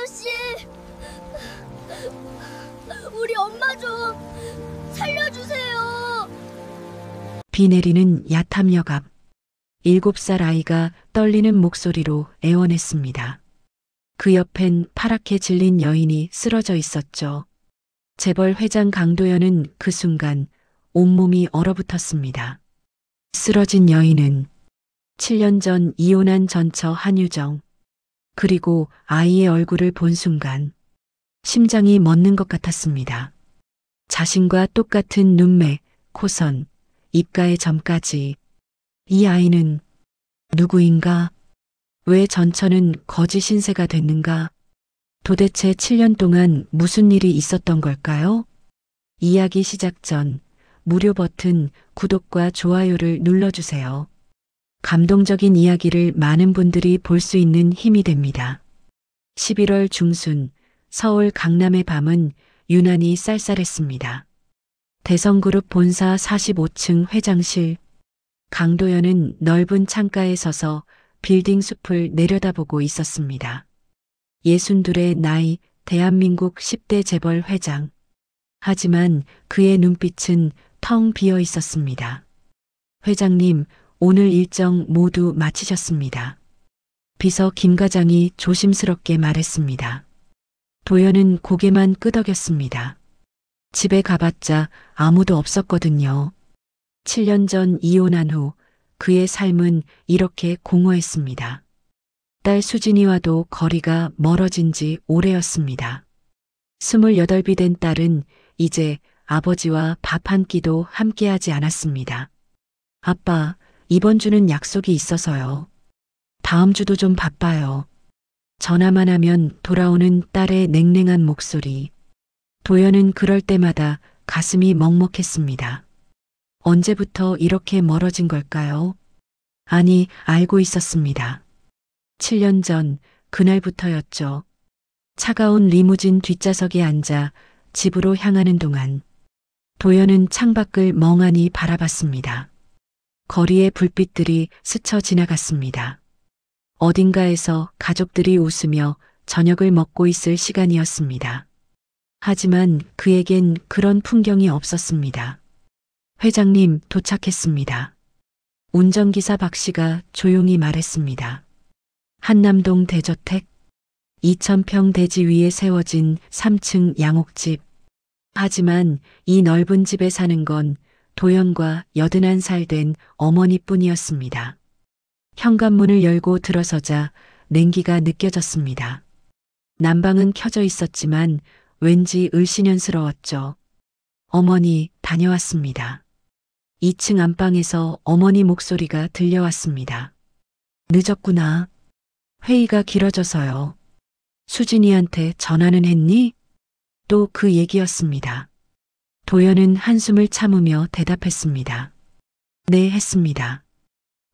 아저씨, 우리 엄마 좀 살려주세요. 비 내리는 야탐역 앞 7살 아이가 떨리는 목소리로 애원했습니다. 그 옆엔 파랗게 질린 여인이 쓰러져 있었죠. 재벌 회장 강도연은 그 순간 온몸이 얼어붙었습니다. 쓰러진 여인은 7년 전 이혼한 전처 한유정. 그리고 아이의 얼굴을 본 순간 심장이 멎는 것 같았습니다. 자신과 똑같은 눈매, 코선, 입가의 점까지. 이 아이는 누구인가? 왜 전처는 거짓 신세가 됐는가? 도대체 7년 동안 무슨 일이 있었던 걸까요? 이야기 시작 전 무료 버튼 구독과 좋아요를 눌러주세요. 감동적인 이야기를 많은 분들이 볼 수 있는 힘이 됩니다. 11월 중순 서울 강남의 밤은 유난히 쌀쌀했습니다. 대성그룹 본사 45층 회장실. 강도연은 넓은 창가에 서서 빌딩 숲을 내려다보고 있었습니다. 62의 나이, 대한민국 10대 재벌 회장. 하지만 그의 눈빛은 텅 비어 있었습니다. 회장님, 오늘 일정 모두 마치셨습니다. 비서 김 과장이 조심스럽게 말했습니다. 도연은 고개만 끄덕였습니다. 집에 가봤자 아무도 없었거든요. 7년 전 이혼한 후 그의 삶은 이렇게 공허했습니다. 딸 수진이와도 거리가 멀어진 지 오래였습니다. 28이 된 딸은 이제 아버지와 밥 한 끼도 함께하지 않았습니다. 아빠, 이번 주는 약속이 있어서요. 다음 주도 좀 바빠요. 전화만 하면 돌아오는 딸의 냉랭한 목소리. 도연은 그럴 때마다 가슴이 먹먹했습니다. 언제부터 이렇게 멀어진 걸까요? 아니, 알고 있었습니다. 7년 전 그날부터였죠. 차가운 리무진 뒷좌석에 앉아 집으로 향하는 동안 도연은 창밖을 멍하니 바라봤습니다. 거리의 불빛들이 스쳐 지나갔습니다. 어딘가에서 가족들이 웃으며 저녁을 먹고 있을 시간이었습니다. 하지만 그에겐 그런 풍경이 없었습니다. 회장님, 도착했습니다. 운전기사 박 씨가 조용히 말했습니다. 한남동 대저택, 2,000평 대지 위에 세워진 3층 양옥집. 하지만 이 넓은 집에 사는 건 도연과 81살 된 어머니뿐이었습니다. 현관문을 열고 들어서자 냉기가 느껴졌습니다. 난방은 켜져 있었지만 왠지 을씨년스러웠죠. 어머니, 다녀왔습니다. 2층 안방에서 어머니 목소리가 들려왔습니다. 늦었구나. 회의가 길어져서요. 수진이한테 전화는 했니? 또 그 얘기였습니다. 도연은 한숨을 참으며 대답했습니다. 네, 했습니다.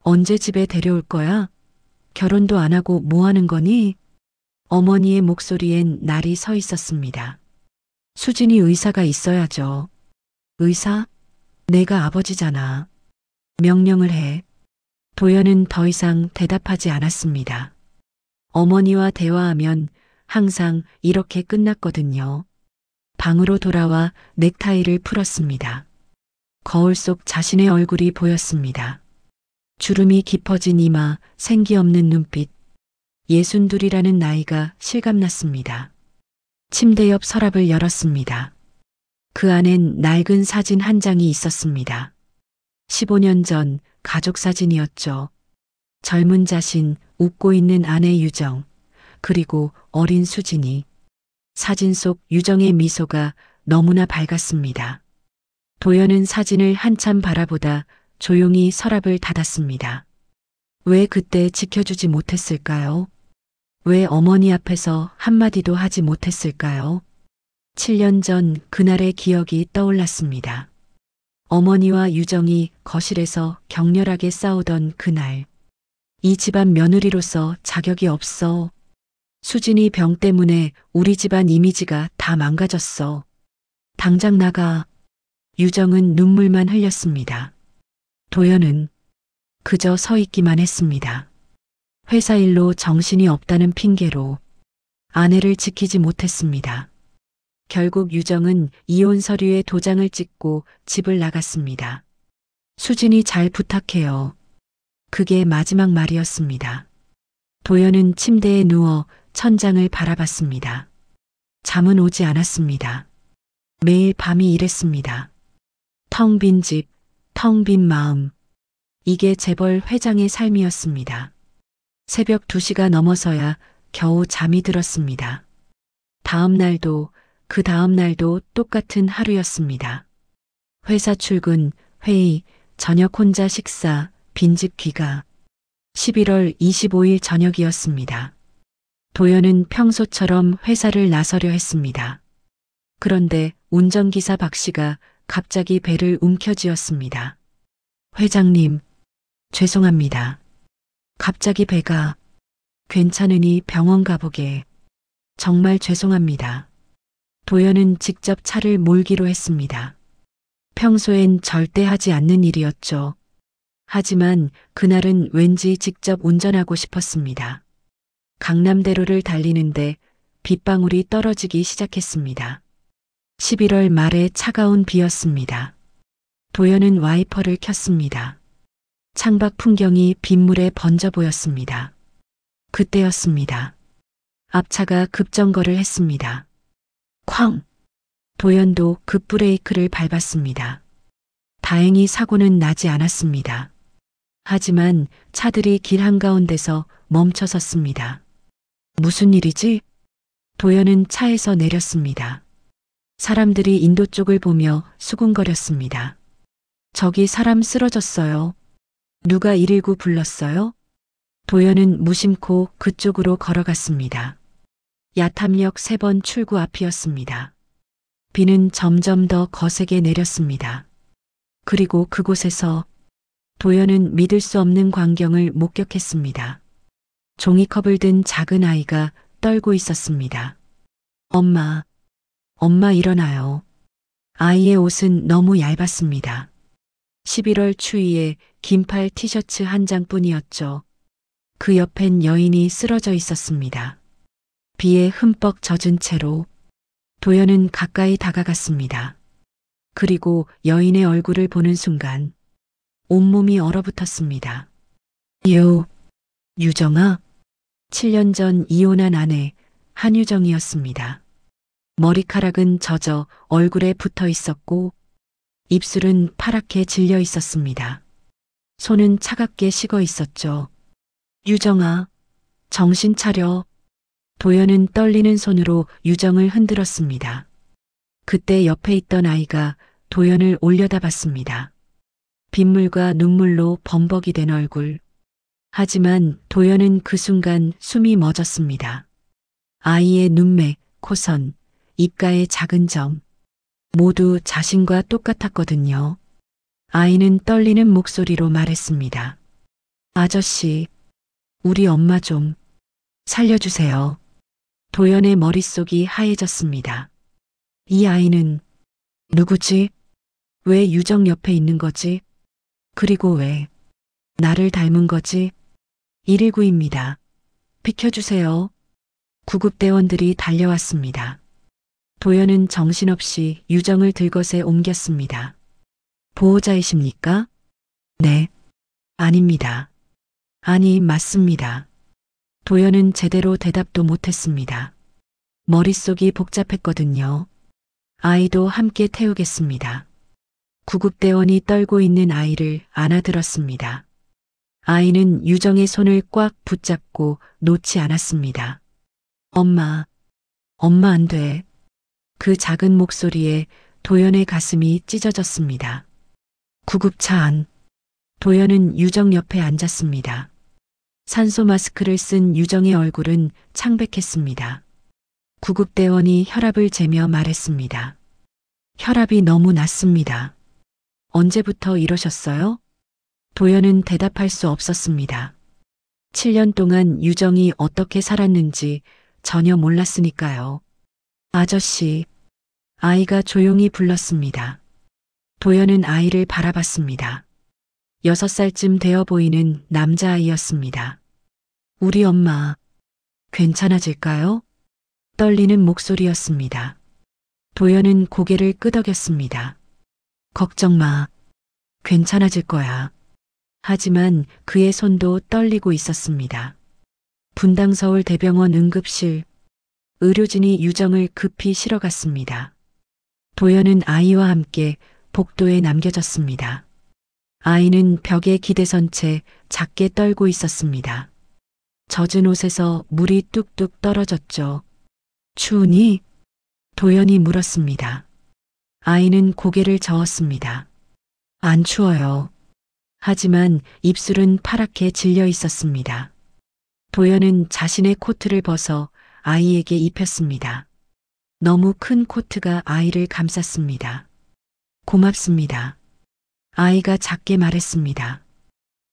언제 집에 데려올 거야? 결혼도 안 하고 뭐 하는 거니? 어머니의 목소리엔 날이 서 있었습니다. 수진이 의사가 있어야죠. 의사? 내가 아버지잖아. 명령을 해. 도연은 더 이상 대답하지 않았습니다. 어머니와 대화하면 항상 이렇게 끝났거든요. 방으로 돌아와 넥타이를 풀었습니다. 거울 속 자신의 얼굴이 보였습니다. 주름이 깊어진 이마, 생기 없는 눈빛. 62이라는 나이가 실감났습니다. 침대 옆 서랍을 열었습니다. 그 안엔 낡은 사진 한 장이 있었습니다. 15년 전 가족 사진이었죠. 젊은 자신, 웃고 있는 아내 유정, 그리고 어린 수진이. 사진 속 유정의 미소가 너무나 밝았습니다. 도연은 사진을 한참 바라보다 조용히 서랍을 닫았습니다. 왜 그때 지켜주지 못했을까요? 왜 어머니 앞에서 한마디도 하지 못했을까요? 7년 전 그날의 기억이 떠올랐습니다. 어머니와 유정이 거실에서 격렬하게 싸우던 그날. 이 집안 며느리로서 자격이 없어. 수진이 병 때문에 우리 집안 이미지가 다 망가졌어. 당장 나가. 유정은 눈물만 흘렸습니다. 도연은 그저 서 있기만 했습니다. 회사 일로 정신이 없다는 핑계로. 아내를 지키지 못했습니다. 결국 유정은 이혼 서류에 도장을 찍고 집을 나갔습니다. 수진이 잘 부탁해요. 그게 마지막 말이었습니다. 도연은 침대에 누워 천장을 바라봤습니다. 잠은 오지 않았습니다. 매일 밤이 이랬습니다. 텅 빈 집, 텅 빈 마음. 이게 재벌 회장의 삶이었습니다. 새벽 2시가 넘어서야 겨우 잠이 들었습니다. 다음 날도 그 다음 날도 똑같은 하루였습니다. 회사 출근, 회의, 저녁 혼자 식사, 빈집 귀가. 11월 25일 저녁이었습니다. 도연은 평소처럼 회사를 나서려 했습니다. 그런데 운전기사 박 씨가 갑자기 배를 움켜쥐었습니다. 회장님, 죄송합니다. 갑자기 배가 괜찮으니 병원 가보게. 정말 죄송합니다. 도연은 직접 차를 몰기로 했습니다. 평소엔 절대 하지 않는 일이었죠. 하지만 그날은 왠지 직접 운전하고 싶었습니다. 강남대로를 달리는데 빗방울이 떨어지기 시작했습니다. 11월 말에 차가운 비였습니다. 도연은 와이퍼를 켰습니다. 창밖 풍경이 빗물에 번져 보였습니다. 그때였습니다. 앞차가 급정거를 했습니다. 쾅! 도연도 급브레이크를 밟았습니다. 다행히 사고는 나지 않았습니다. 하지만 차들이 길 한가운데서 멈춰 섰습니다. 무슨 일이지? 도연은 차에서 내렸습니다. 사람들이 인도 쪽을 보며 수군거렸습니다. 저기 사람 쓰러졌어요. 누가 119 불렀어요? 도연은 무심코 그쪽으로 걸어갔습니다. 야탐역 3번 출구 앞이었습니다. 비는 점점 더 거세게 내렸습니다. 그리고 그곳에서 도연은 믿을 수 없는 광경을 목격했습니다. 종이컵을 든 작은 아이가 떨고 있었습니다. 엄마, 엄마 일어나요. 아이의 옷은 너무 얇았습니다. 11월 추위에 긴팔 티셔츠 한 장뿐이었죠. 그 옆엔 여인이 쓰러져 있었습니다. 비에 흠뻑 젖은 채로 도연은 가까이 다가갔습니다. 그리고 여인의 얼굴을 보는 순간 온몸이 얼어붙었습니다. 유정아? 7년 전 이혼한 아내 한유정이었습니다. 머리카락은 젖어 얼굴에 붙어 있었고 입술은 파랗게 질려 있었습니다. 손은 차갑게 식어 있었죠. 유정아, 정신 차려. 도연은 떨리는 손으로 유정을 흔들었습니다. 그때 옆에 있던 아이가 도연을 올려다봤습니다. 빗물과 눈물로 범벅이 된 얼굴. 하지만 도연은 그 순간 숨이 멎었습니다. 아이의 눈매, 코선, 입가의 작은 점. 모두 자신과 똑같았거든요. 아이는 떨리는 목소리로 말했습니다. 아저씨, 우리 엄마 좀 살려주세요. 도연의 머릿속이 하얘졌습니다. 이 아이는 누구지? 왜 유정 옆에 있는 거지? 그리고 왜 나를 닮은 거지? 119입니다. 비켜주세요. 구급대원들이 달려왔습니다. 도연은 정신없이 유정을 들것에 옮겼습니다. 보호자이십니까? 네. 아닙니다. 아니, 맞습니다. 도연은 제대로 대답도 못했습니다. 머릿속이 복잡했거든요. 아이도 함께 태우겠습니다. 구급대원이 떨고 있는 아이를 안아들었습니다. 아이는 유정의 손을 꽉 붙잡고 놓지 않았습니다. 엄마, 엄마 안 돼. 그 작은 목소리에 도연의 가슴이 찢어졌습니다. 구급차 안. 도연은 유정 옆에 앉았습니다. 산소 마스크를 쓴 유정의 얼굴은 창백했습니다. 구급대원이 혈압을 재며 말했습니다. 혈압이 너무 낮습니다. 언제부터 이러셨어요? 도연은 대답할 수 없었습니다. 7년 동안 유정이 어떻게 살았는지 전혀 몰랐으니까요. 아저씨, 아이가 조용히 불렀습니다. 도연은 아이를 바라봤습니다. 6살쯤 되어 보이는 남자아이였습니다. 우리 엄마, 괜찮아질까요? 떨리는 목소리였습니다. 도연은 고개를 끄덕였습니다. 걱정 마. 괜찮아질 거야. 하지만 그의 손도 떨리고 있었습니다. 분당 서울대병원 응급실. 의료진이 유정을 급히 실어갔습니다. 도연은 아이와 함께 복도에 남겨졌습니다. 아이는 벽에 기대선 채 작게 떨고 있었습니다. 젖은 옷에서 물이 뚝뚝 떨어졌죠. 추우니? 도연이 물었습니다. 아이는 고개를 저었습니다. 안 추워요. 하지만 입술은 파랗게 질려 있었습니다. 도연은 자신의 코트를 벗어 아이에게 입혔습니다. 너무 큰 코트가 아이를 감쌌습니다. 고맙습니다. 아이가 작게 말했습니다.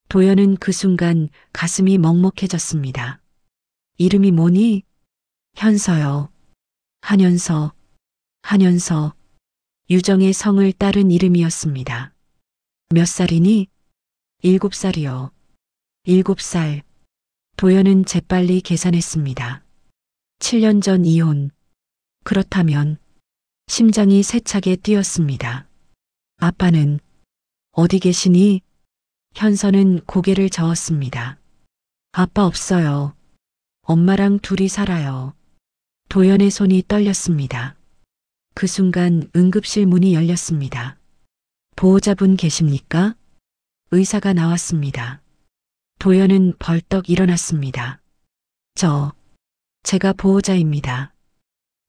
도연은 그 순간 가슴이 먹먹해졌습니다. 이름이 뭐니? 현서요. 한현서. 한현서. 유정의 성을 따른 이름이었습니다. 몇 살이니? 7살이요. 7살. 도연은 재빨리 계산했습니다. 7년 전 이혼. 그렇다면 심장이 세차게 뛰었습니다. 아빠는 어디 계시니? 현서는 고개를 저었습니다. 아빠 없어요. 엄마랑 둘이 살아요. 도연의 손이 떨렸습니다. 그 순간 응급실 문이 열렸습니다. 보호자분 계십니까? 의사가 나왔습니다. 도연은 벌떡 일어났습니다. 제가 보호자입니다.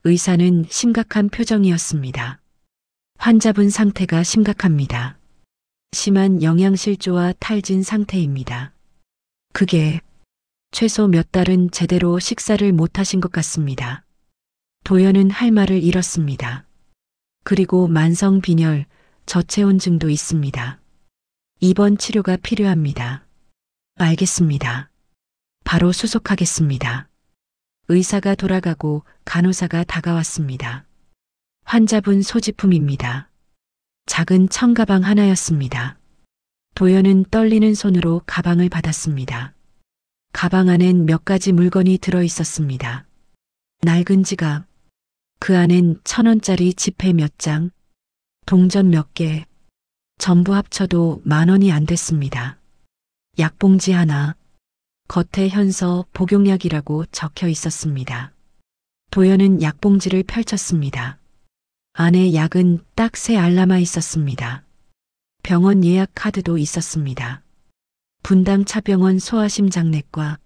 의사는 심각한 표정이었습니다. 환자분 상태가 심각합니다. 심한 영양실조와 탈진 상태입니다. 그게 최소 몇 달은 제대로 식사를 못하신 것 같습니다. 도연은 할 말을 잃었습니다. 그리고 만성 빈혈, 저체온증도 있습니다. 입원 치료가 필요합니다. 알겠습니다. 바로 수속하겠습니다. 의사가 돌아가고 간호사가 다가왔습니다. 환자분 소지품입니다. 작은 청가방 하나였습니다. 도연은 떨리는 손으로 가방을 받았습니다. 가방 안엔 몇 가지 물건이 들어 있었습니다. 낡은 지갑, 그 안엔 1,000원짜리 지폐 몇 장, 동전 몇 개, 전부 합쳐도 10,000원이 안 됐습니다. 약봉지 하나, 겉에 현서 복용약이라고 적혀 있었습니다. 도연은 약봉지를 펼쳤습니다. 안에 약은 딱 3알 남아 있었습니다. 병원 예약 카드도 있었습니다. 분당 차병원 소아심장내과.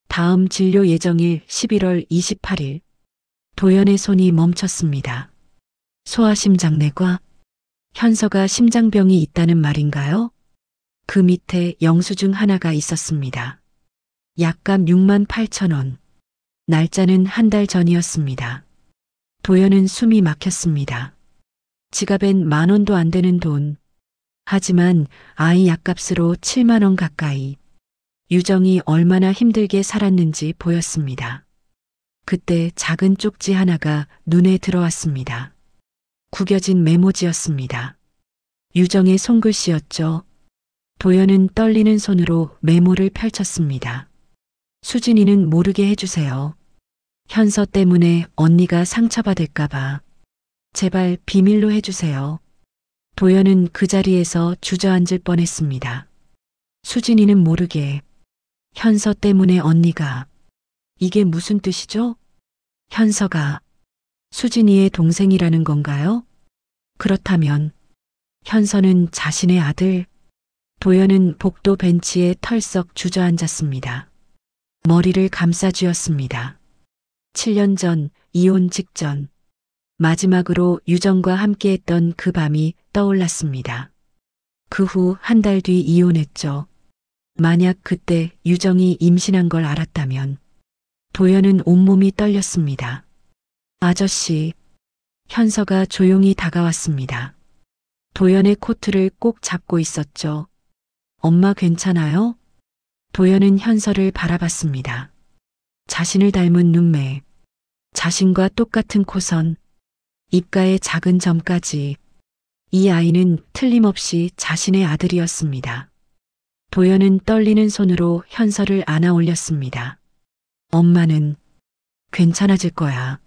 다음 진료 예정일 11월 28일. 도연의 손이 멈췄습니다. 소아심장내과? 현서가 심장병이 있다는 말인가요? 그 밑에 영수증 하나가 있었습니다. 약값 68,000원. 날짜는 한 달 전이었습니다. 도연은 숨이 막혔습니다. 지갑엔 10,000원도 안 되는 돈. 하지만 아이 약값으로 70,000원 가까이. 유정이 얼마나 힘들게 살았는지 보였습니다. 그때 작은 쪽지 하나가 눈에 들어왔습니다. 구겨진 메모지였습니다. 유정의 손글씨였죠. 도연은 떨리는 손으로 메모를 펼쳤습니다. 수진이는 모르게 해주세요. 현서 때문에 언니가 상처받을까봐. 제발 비밀로 해주세요. 도연은 그 자리에서 주저앉을 뻔했습니다. 수진이는 모르게. 현서 때문에 언니가. 이게 무슨 뜻이죠? 현서가 수진이의 동생이라는 건가요? 그렇다면 현서는 자신의 아들. 도연은 복도 벤치에 털썩 주저앉았습니다. 머리를 감싸쥐었습니다. 7년 전 이혼 직전 마지막으로 유정과 함께했던 그 밤이 떠올랐습니다. 그 후 한 달 뒤 이혼했죠. 만약 그때 유정이 임신한 걸 알았다면. 도연은 온몸이 떨렸습니다. 아저씨. 현서가 조용히 다가왔습니다. 도연의 코트를 꼭 잡고 있었죠. 엄마 괜찮아요? 도연은 현서를 바라봤습니다. 자신을 닮은 눈매, 자신과 똑같은 코선, 입가에 작은 점까지. 이 아이는 틀림없이 자신의 아들이었습니다. 도연은 떨리는 손으로 현서를 안아 올렸습니다. 엄마는 괜찮아질 거야.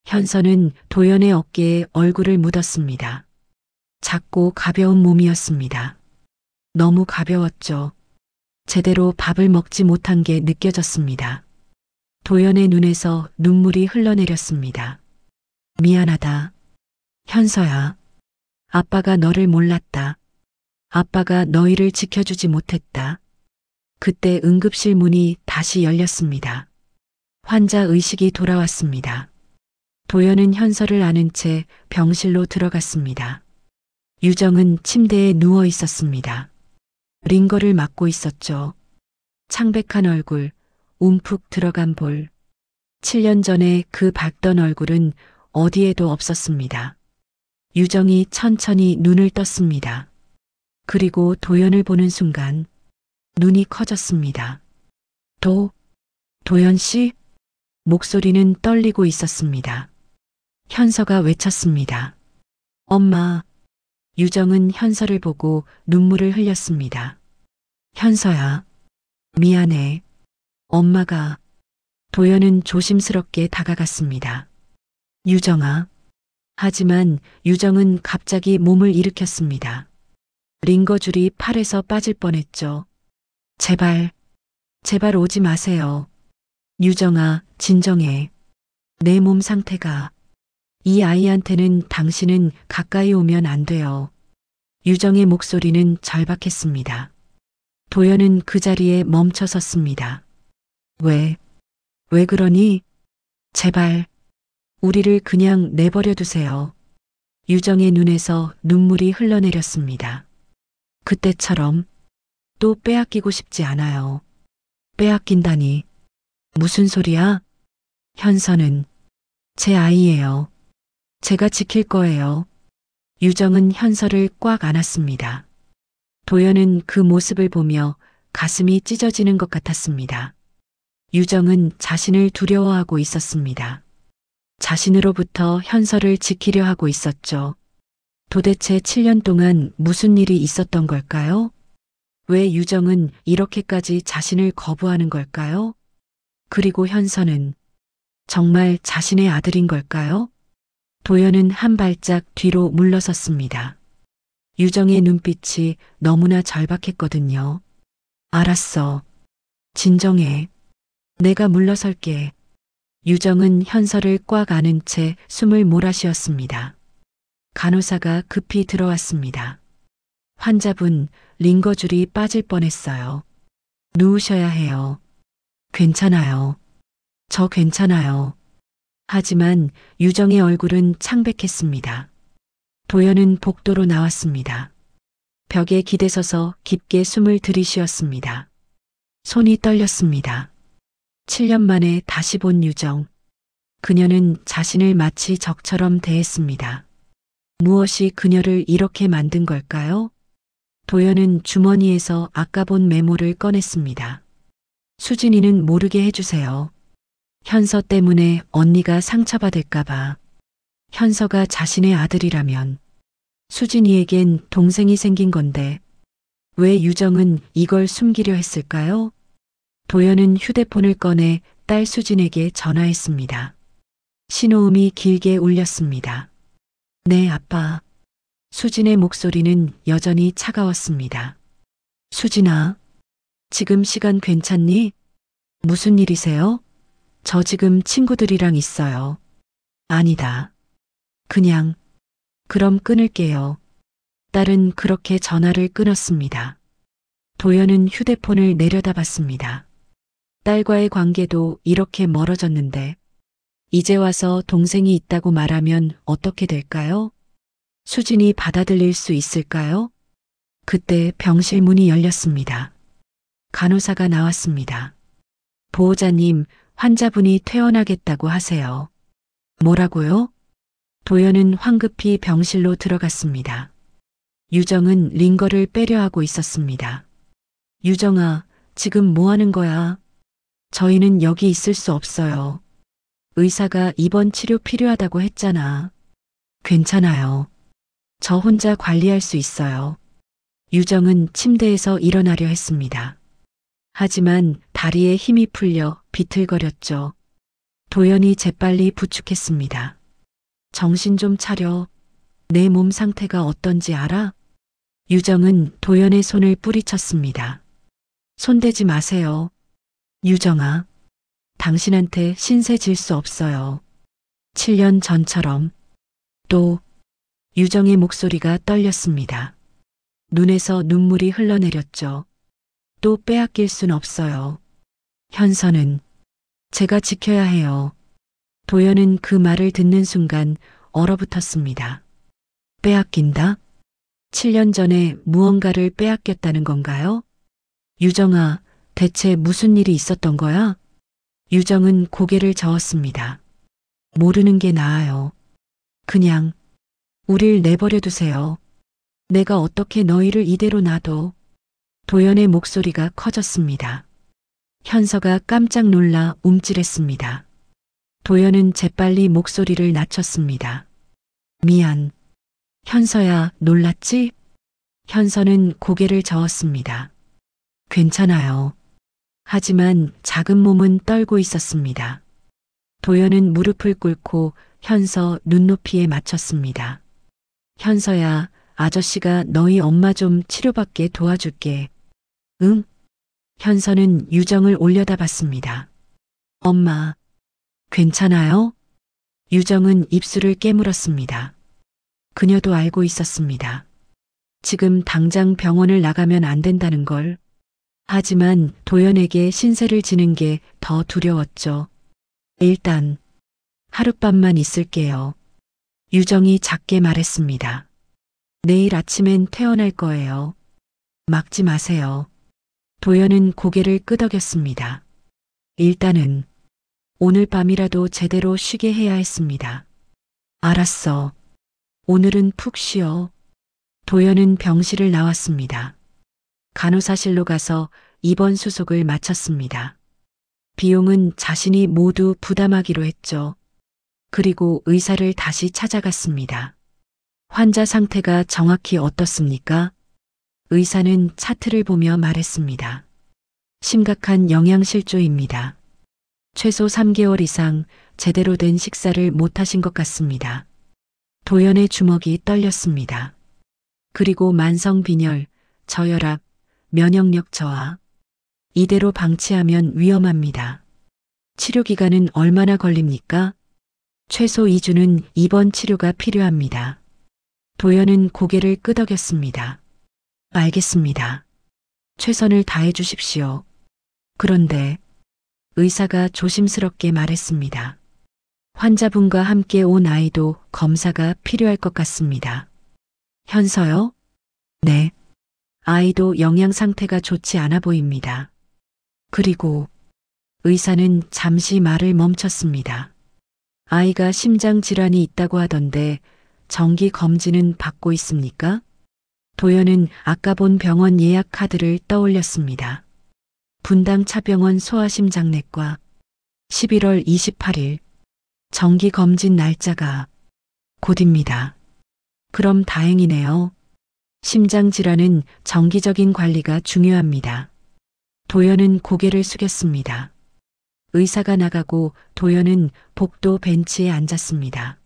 현서는 도연의 어깨에 얼굴을 묻었습니다. 작고 가벼운 몸이었습니다. 너무 가벼웠죠. 제대로 밥을 먹지 못한 게 느껴졌습니다. 도연의 눈에서 눈물이 흘러내렸습니다. 미안하다. 현서야. 아빠가 너를 몰랐다. 아빠가 너희를 지켜주지 못했다. 그때 응급실 문이 다시 열렸습니다. 환자 의식이 돌아왔습니다. 도연은 현서를 안은 채 병실로 들어갔습니다. 유정은 침대에 누워 있었습니다. 링거를 맞고 있었죠. 창백한 얼굴, 움푹 들어간 볼. 7년 전에 그 밝던 얼굴은 어디에도 없었습니다. 유정이 천천히 눈을 떴습니다. 그리고 도연을 보는 순간 눈이 커졌습니다. 도연 씨? 목소리는 떨리고 있었습니다. 현서가 외쳤습니다. 엄마. 유정은 현서를 보고 눈물을 흘렸습니다. 현서야. 미안해. 엄마가. 도연은 조심스럽게 다가갔습니다. 유정아. 하지만 유정은 갑자기 몸을 일으켰습니다. 링거줄이 팔에서 빠질 뻔했죠. 제발 오지 마세요. 유정아, 진정해. 내 몸 상태가. 이 아이한테는 당신은 가까이 오면 안 돼요. 유정의 목소리는 절박했습니다. 도연은 그 자리에 멈춰 섰습니다. 왜 그러니? 제발, 우리를 그냥 내버려 두세요. 유정의 눈에서 눈물이 흘러내렸습니다. 그때처럼 또 빼앗기고 싶지 않아요. 빼앗긴다니. 무슨 소리야? 현서는 제 아이예요. 제가 지킬 거예요. 유정은 현서를 꽉 안았습니다. 도연은 그 모습을 보며 가슴이 찢어지는 것 같았습니다. 유정은 자신을 두려워하고 있었습니다. 자신으로부터 현서를 지키려 하고 있었죠. 도대체 7년 동안 무슨 일이 있었던 걸까요? 왜 유정은 이렇게까지 자신을 거부하는 걸까요? 그리고 현서는 정말 자신의 아들인 걸까요? 도연은 한 발짝 뒤로 물러섰습니다. 유정의 눈빛이 너무나 절박했거든요. 알았어. 진정해. 내가 물러설게. 유정은 현서를 꽉 안은 채 숨을 몰아쉬었습니다. 간호사가 급히 들어왔습니다. 환자분, 링거줄이 빠질 뻔했어요. 누우셔야 해요. 괜찮아요. 저 괜찮아요. 하지만 유정의 얼굴은 창백했습니다. 도연은 복도로 나왔습니다. 벽에 기대서서 깊게 숨을 들이쉬었습니다. 손이 떨렸습니다. 7년 만에 다시 본 유정. 그녀는 자신을 마치 적처럼 대했습니다. 무엇이 그녀를 이렇게 만든 걸까요? 도연은 주머니에서 아까 본 메모를 꺼냈습니다. 수진이는 모르게 해주세요. 현서 때문에 언니가 상처받을까봐. 현서가 자신의 아들이라면 수진이에겐 동생이 생긴 건데 왜 유정은 이걸 숨기려 했을까요? 도연은 휴대폰을 꺼내 딸 수진에게 전화했습니다. 신호음이 길게 울렸습니다. 네, 아빠. 수진의 목소리는 여전히 차가웠습니다. 수진아, 지금 시간 괜찮니? 무슨 일이세요? 저 지금 친구들이랑 있어요. 아니다. 그럼 끊을게요. 딸은 그렇게 전화를 끊었습니다. 도연은 휴대폰을 내려다봤습니다. 딸과의 관계도 이렇게 멀어졌는데 이제 와서 동생이 있다고 말하면 어떻게 될까요? 수진이 받아들일 수 있을까요? 그때 병실 문이 열렸습니다. 간호사가 나왔습니다. 보호자님, 환자분이 퇴원하겠다고 하세요. 뭐라고요? 도연은 황급히 병실로 들어갔습니다. 유정은 링거를 빼려 하고 있었습니다. 유정아, 지금 뭐 하는 거야? 저희는 여기 있을 수 없어요. 의사가 입원 치료 필요하다고 했잖아. 괜찮아요. 저 혼자 관리할 수 있어요. 유정은 침대에서 일어나려 했습니다. 하지만 다리에 힘이 풀려 비틀거렸죠. 도연이 재빨리 부축했습니다. 정신 좀 차려. 내 몸 상태가 어떤지 알아? 유정은 도연의 손을 뿌리쳤습니다. 손대지 마세요. 유정아, 당신한테 신세 질 수 없어요. 7년 전처럼. 또 유정의 목소리가 떨렸습니다. 눈에서 눈물이 흘러내렸죠. 또 빼앗길 순 없어요. 현서는 제가 지켜야 해요. 도연은 그 말을 듣는 순간 얼어붙었습니다. 빼앗긴다? 7년 전에 무언가를 빼앗겼다는 건가요? 유정아, 대체 무슨 일이 있었던 거야? 유정은 고개를 저었습니다. 모르는 게 나아요. 그냥 우릴 내버려 두세요. 내가 어떻게 너희를 이대로 놔둬. 도연의 목소리가 커졌습니다. 현서가 깜짝 놀라 움찔했습니다. 도연은 재빨리 목소리를 낮췄습니다. 미안. 현서야, 놀랐지? 현서는 고개를 저었습니다. 괜찮아요. 하지만 작은 몸은 떨고 있었습니다. 도연은 무릎을 꿇고 현서 눈높이에 맞췄습니다. 현서야, 아저씨가 너희 엄마 좀 치료받게 도와줄게. 응? 현서는 유정을 올려다봤습니다. 엄마, 괜찮아요? 유정은 입술을 깨물었습니다. 그녀도 알고 있었습니다. 지금 당장 병원을 나가면 안 된다는 걸. 하지만 도연에게 신세를 지는 게 더 두려웠죠. 일단 하룻밤만 있을게요. 유정이 작게 말했습니다. 내일 아침엔 퇴원할 거예요. 막지 마세요. 도연은 고개를 끄덕였습니다. 일단은 오늘 밤이라도 제대로 쉬게 해야 했습니다. 알았어. 오늘은 푹 쉬어. 도연은 병실을 나왔습니다. 간호사실로 가서 입원 수속을 마쳤습니다. 비용은 자신이 모두 부담하기로 했죠. 그리고 의사를 다시 찾아갔습니다. 환자 상태가 정확히 어떻습니까? 의사는 차트를 보며 말했습니다. 심각한 영양실조입니다. 최소 3개월 이상 제대로 된 식사를 못하신 것 같습니다. 도연의 주먹이 떨렸습니다. 그리고 만성빈혈, 저혈압, 면역력 저하. 이대로 방치하면 위험합니다. 치료 기간은 얼마나 걸립니까? 최소 2주는 입원 치료가 필요합니다. 도연은 고개를 끄덕였습니다. 알겠습니다. 최선을 다해 주십시오. 그런데 의사가 조심스럽게 말했습니다. 환자분과 함께 온 아이도 검사가 필요할 것 같습니다. 현서요? 네. 아이도 영양 상태가 좋지 않아 보입니다. 그리고 의사는 잠시 말을 멈췄습니다. 아이가 심장 질환이 있다고 하던데 정기 검진은 받고 있습니까? 도연은 아까 본 병원 예약 카드를 떠올렸습니다. 분당 차병원 소아심장내과 11월 28일 정기 검진 날짜가 곧입니다. 그럼 다행이네요. 심장 질환은 정기적인 관리가 중요합니다. 도연은 고개를 숙였습니다. 의사가 나가고 도연은 복도 벤치에 앉았습니다.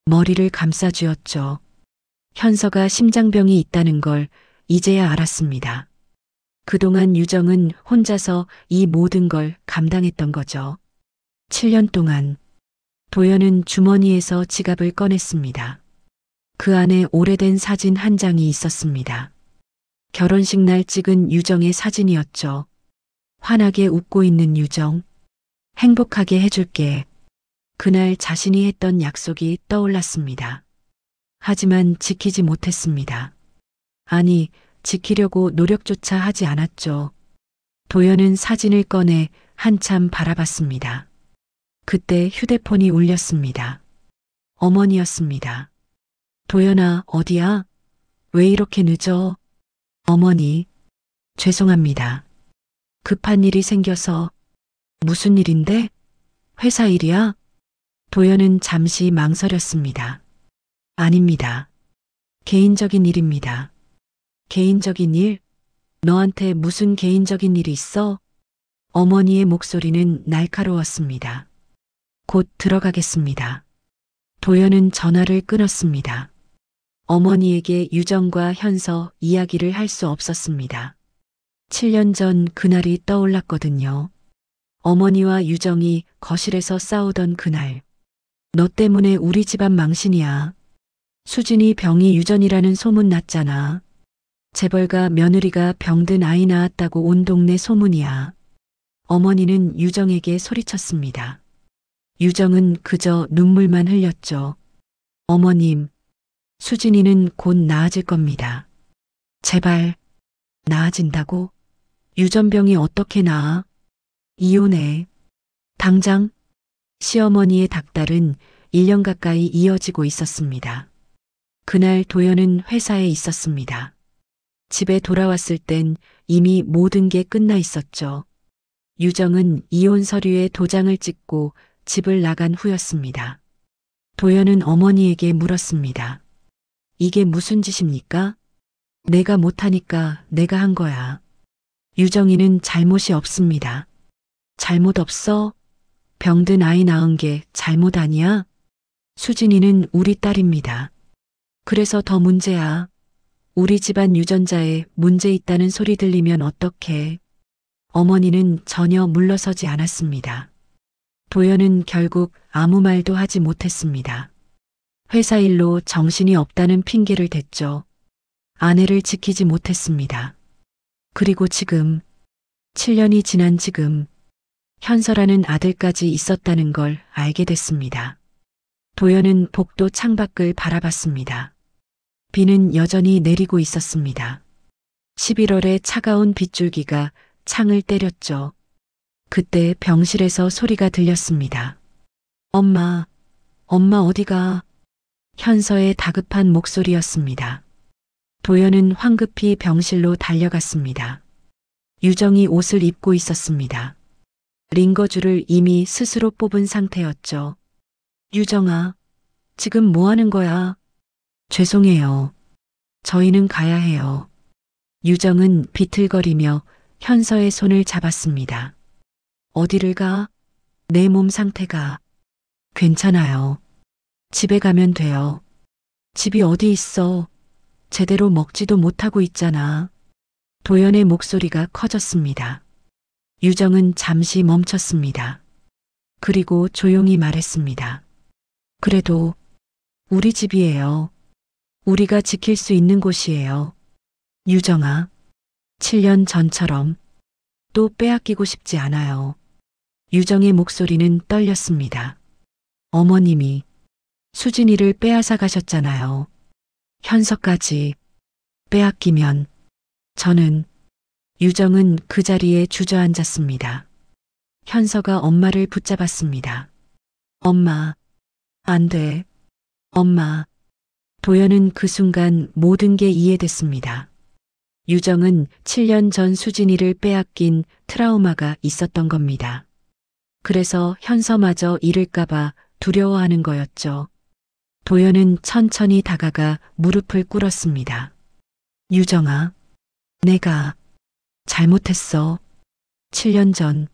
머리를 감싸쥐었죠. 현서가 심장병이 있다는 걸 이제야 알았습니다. 그동안 유정은 혼자서 이 모든 걸 감당했던 거죠. 7년 동안 도연은 주머니에서 지갑을 꺼냈습니다. 그 안에 오래된 사진 한 장이 있었습니다. 결혼식 날 찍은 유정의 사진이었죠. 환하게 웃고 있는 유정. 행복하게 해줄게. 그날 자신이 했던 약속이 떠올랐습니다. 하지만 지키지 못했습니다. 아니, 지키려고 노력조차 하지 않았죠. 도연은 사진을 꺼내 한참 바라봤습니다. 그때 휴대폰이 울렸습니다. 어머니였습니다. 도연아, 어디야? 왜 이렇게 늦어? 어머니, 죄송합니다. 급한 일이 생겨서. 무슨 일인데? 회사 일이야? 도연은 잠시 망설였습니다. 아닙니다. 개인적인 일입니다. 개인적인 일? 너한테 무슨 개인적인 일이 있어? 어머니의 목소리는 날카로웠습니다. 곧 들어가겠습니다. 도연은 전화를 끊었습니다. 어머니에게 유정과 현서 이야기를 할 수 없었습니다. 7년 전 그날이 떠올랐거든요. 어머니와 유정이 거실에서 싸우던 그날. 너 때문에 우리 집안 망신이야. 수진이 병이 유전이라는 소문 났잖아. 재벌가 며느리가 병든 아이 낳았다고 온 동네 소문이야. 어머니는 유정에게 소리쳤습니다. 유정은 그저 눈물만 흘렸죠. 어머님, 수진이는 곧 나아질 겁니다. 제발, 나아진다고? 유전병이 어떻게 나아? 이혼해. 당장? 시어머니의 닥달은 1년 가까이 이어지고 있었습니다. 그날 도연은 회사에 있었습니다. 집에 돌아왔을 땐 이미 모든 게 끝나 있었죠. 유정은 이혼 서류에 도장을 찍고 집을 나간 후였습니다. 도연은 어머니에게 물었습니다. 이게 무슨 짓입니까? 내가 못하니까 내가 한 거야. 유정이는 잘못이 없습니다. 잘못 없어? 병든 아이 낳은 게 잘못 아니야? 수진이는 우리 딸입니다. 그래서 더 문제야. 우리 집안 유전자에 문제 있다는 소리 들리면 어떡해. 어머니는 전혀 물러서지 않았습니다. 도연은 결국 아무 말도 하지 못했습니다. 회사 일로 정신이 없다는 핑계를 댔죠. 아내를 지키지 못했습니다. 그리고 지금, 7년이 지난 지금, 현서라는 아들까지 있었다는 걸 알게 됐습니다. 도연은 복도 창밖을 바라봤습니다. 비는 여전히 내리고 있었습니다. 11월의 차가운 빗줄기가 창을 때렸죠. 그때 병실에서 소리가 들렸습니다. 엄마, 엄마 어디가? 현서의 다급한 목소리였습니다. 도연은 황급히 병실로 달려갔습니다. 유정이 옷을 입고 있었습니다. 링거줄을 이미 스스로 뽑은 상태였죠. 유정아, 지금 뭐 하는 거야? 죄송해요. 저희는 가야 해요. 유정은 비틀거리며 현서의 손을 잡았습니다. 어디를 가? 내 몸 상태가. 괜찮아요. 집에 가면 돼요. 집이 어디 있어? 제대로 먹지도 못하고 있잖아. 도연의 목소리가 커졌습니다. 유정은 잠시 멈췄습니다. 그리고 조용히 말했습니다. 그래도 우리 집이에요. 우리가 지킬 수 있는 곳이에요. 유정아, 7년 전처럼 또 빼앗기고 싶지 않아요. 유정의 목소리는 떨렸습니다. 어머님이 수진이를 빼앗아 가셨잖아요. 현서까지 빼앗기면 저는. 유정은 그 자리에 주저앉았습니다. 현서가 엄마를 붙잡았습니다. 엄마, 안 돼. 엄마. 도연은 그 순간 모든 게 이해됐습니다. 유정은 7년 전 수진이를 빼앗긴 트라우마가 있었던 겁니다. 그래서 현서마저 잃을까봐 두려워하는 거였죠. 도연은 천천히 다가가 무릎을 꿇었습니다. 유정아, 내가 잘못했어. 7년 전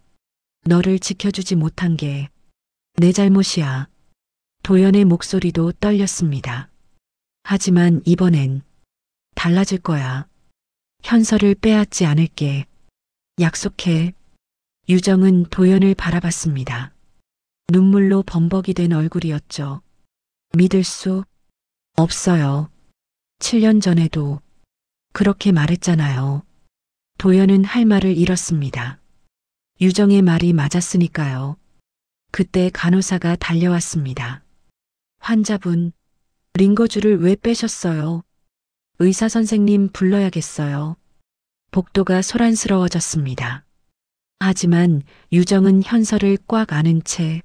너를 지켜주지 못한 게 내 잘못이야. 도연의 목소리도 떨렸습니다. 하지만 이번엔 달라질 거야. 현서를 빼앗지 않을게. 약속해. 유정은 도연을 바라봤습니다. 눈물로 범벅이 된 얼굴이었죠. 믿을 수 없어요. 7년 전에도 그렇게 말했잖아요. 도연은 할 말을 잃었습니다. 유정의 말이 맞았으니까요. 그때 간호사가 달려왔습니다. 환자분, 링거줄을 왜 빼셨어요? 의사 선생님 불러야겠어요. 복도가 소란스러워졌습니다. 하지만 유정은 현서를 꽉 안은 채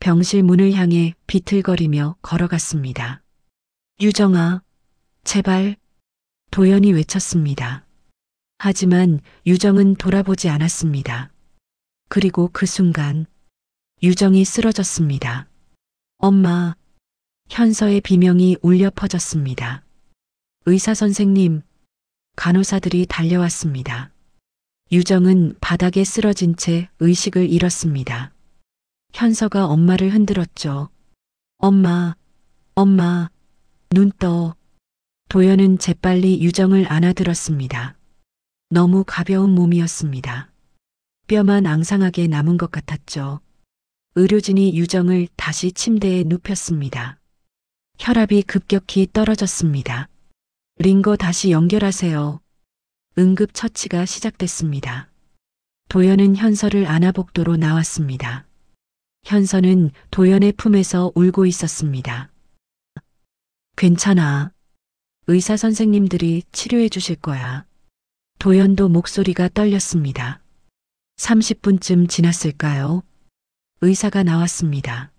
병실 문을 향해 비틀거리며 걸어갔습니다. 유정아, 제발. 도연이 외쳤습니다. 하지만 유정은 돌아보지 않았습니다. 그리고 그 순간 유정이 쓰러졌습니다. 엄마. 현서의 비명이 울려 퍼졌습니다. 의사 선생님, 간호사들이 달려왔습니다. 유정은 바닥에 쓰러진 채 의식을 잃었습니다. 현서가 엄마를 흔들었죠. 엄마, 엄마, 눈 떠. 도연은 재빨리 유정을 안아들었습니다. 너무 가벼운 몸이었습니다. 뼈만 앙상하게 남은 것 같았죠. 의료진이 유정을 다시 침대에 눕혔습니다. 혈압이 급격히 떨어졌습니다. 링거 다시 연결하세요. 응급처치가 시작됐습니다. 도연은 현서를 안아복도로 나왔습니다. 현서는 도연의 품에서 울고 있었습니다. 괜찮아. 의사 선생님들이 치료해 주실 거야. 도연도 목소리가 떨렸습니다. 30분쯤 지났을까요? 의사가 나왔습니다.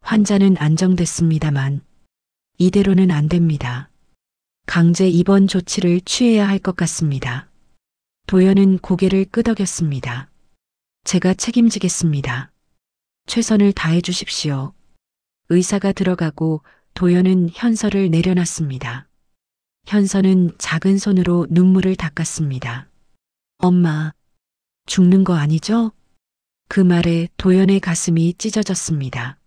환자는 안정됐습니다만 이대로는 안 됩니다. 강제 입원 조치를 취해야 할 것 같습니다. 도연은 고개를 끄덕였습니다. 제가 책임지겠습니다. 최선을 다해 주십시오. 의사가 들어가고 도연은 현서를 내려놨습니다. 현서는 작은 손으로 눈물을 닦았습니다. 엄마, 죽는 거 아니죠? 그 말에 도연의 가슴이 찢어졌습니다.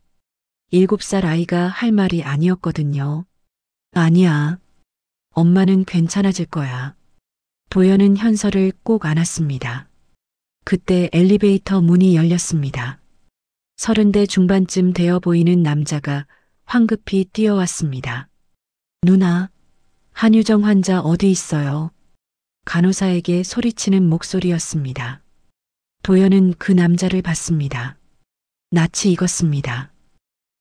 7살 아이가 할 말이 아니었거든요. 아니야. 엄마는 괜찮아질 거야. 도연은 현서를 꼭 안았습니다. 그때 엘리베이터 문이 열렸습니다. 30대 중반쯤 되어 보이는 남자가 황급히 뛰어왔습니다. 누나, 한유정 환자 어디 있어요? 간호사에게 소리치는 목소리였습니다. 도연은 그 남자를 봤습니다. 낯이 익었습니다.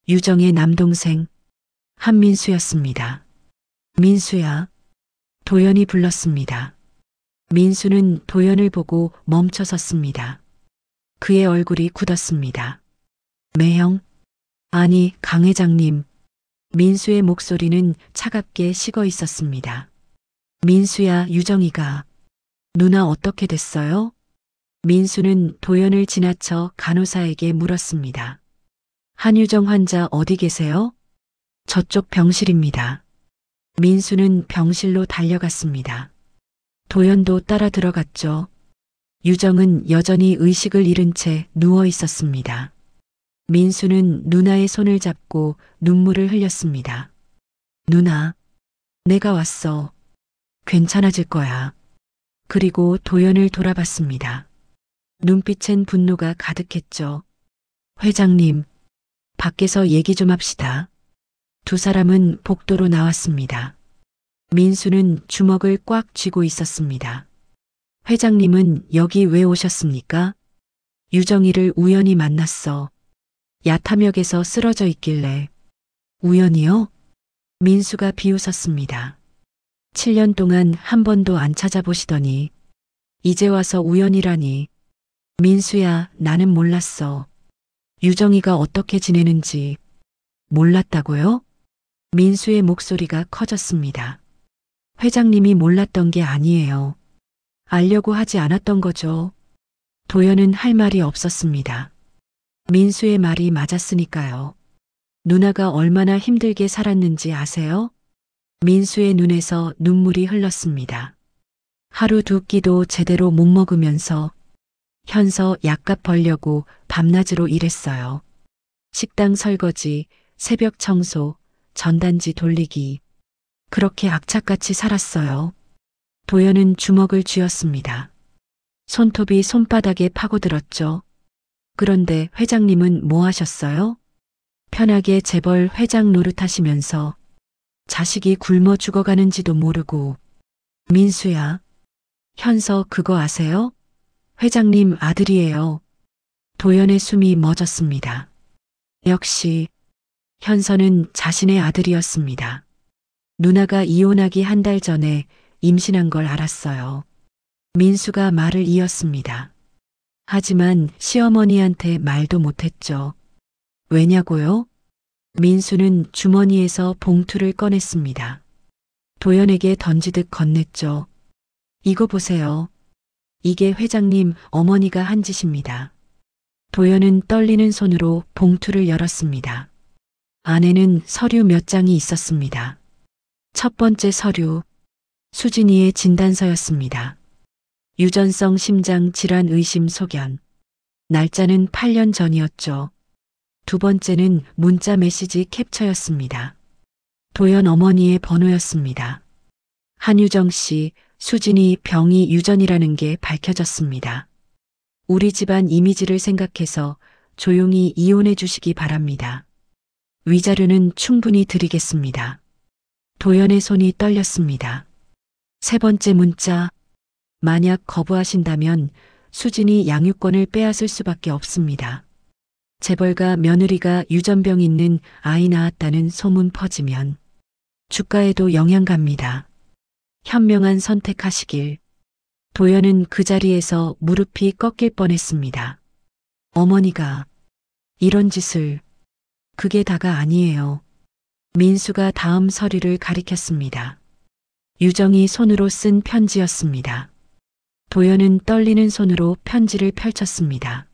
유정의 남동생 한민수였습니다. 민수야. 도연이 불렀습니다. 민수는 도연을 보고 멈춰 섰습니다. 그의 얼굴이 굳었습니다. 매형? 아니, 강 회장님. 민수의 목소리는 차갑게 식어 있었습니다. 민수야, 유정이가. 누나 어떻게 됐어요? 민수는 도연을 지나쳐 간호사에게 물었습니다. 한유정 환자 어디 계세요? 저쪽 병실입니다. 민수는 병실로 달려갔습니다. 도연도 따라 들어갔죠. 유정은 여전히 의식을 잃은 채 누워 있었습니다. 민수는 누나의 손을 잡고 눈물을 흘렸습니다. 누나, 내가 왔어. 괜찮아질 거야. 그리고 도연을 돌아봤습니다. 눈빛엔 분노가 가득했죠. 회장님, 밖에서 얘기 좀 합시다. 두 사람은 복도로 나왔습니다. 민수는 주먹을 꽉 쥐고 있었습니다. 회장님은 여기 왜 오셨습니까? 유정이를 우연히 만났어. 야탐역에서 쓰러져 있길래. 우연히요? 민수가 비웃었습니다. 7년 동안 한 번도 안 찾아보시더니 이제 와서 우연이라니. 민수야, 나는 몰랐어. 유정이가 어떻게 지내는지 몰랐다고요? 민수의 목소리가 커졌습니다. 회장님이 몰랐던 게 아니에요. 알려고 하지 않았던 거죠. 도연은 할 말이 없었습니다. 민수의 말이 맞았으니까요. 누나가 얼마나 힘들게 살았는지 아세요? 민수의 눈에서 눈물이 흘렀습니다. 하루 두 끼도 제대로 못 먹으면서 현서 약값 벌려고 밤낮으로 일했어요. 식당 설거지, 새벽 청소, 전단지 돌리기. 그렇게 악착같이 살았어요. 도연은 주먹을 쥐었습니다. 손톱이 손바닥에 파고들었죠. 그런데 회장님은 뭐 하셨어요? 편하게 재벌 회장 노릇하시면서 자식이 굶어 죽어가는지도 모르고. 민수야, 현서 그거 아세요? 회장님 아들이에요. 도연의 숨이 멎었습니다. 역시 현서는 자신의 아들이었습니다. 누나가 이혼하기 한 달 전에 임신한 걸 알았어요. 민수가 말을 이었습니다. 하지만 시어머니한테 말도 못했죠. 왜냐고요? 민수는 주머니에서 봉투를 꺼냈습니다. 도연에게 던지듯 건넸죠. 이거 보세요. 이게 회장님 어머니가 한 짓입니다. 도연은 떨리는 손으로 봉투를 열었습니다. 안에는 서류 몇 장이 있었습니다. 첫 번째 서류, 수진이의 진단서였습니다. 유전성 심장 질환 의심 소견. 날짜는 8년 전이었죠. 두 번째는 문자 메시지 캡처였습니다. 도연 어머니의 번호였습니다. 한유정 씨, 수진이 병이 유전이라는 게 밝혀졌습니다. 우리 집안 이미지를 생각해서 조용히 이혼해 주시기 바랍니다. 위자료는 충분히 드리겠습니다. 도연의 손이 떨렸습니다. 세 번째 문자. 만약 거부하신다면 수진이 양육권을 빼앗을 수밖에 없습니다. 재벌가 며느리가 유전병 있는 아이 낳았다는 소문 퍼지면 주가에도 영향 갑니다. 현명한 선택하시길. 도연은 그 자리에서 무릎이 꺾일 뻔했습니다. 어머니가 이런 짓을. 그게 다가 아니에요. 민수가 다음 서류를 가리켰습니다. 유정이 손으로 쓴 편지였습니다. 도연은 떨리는 손으로 편지를 펼쳤습니다.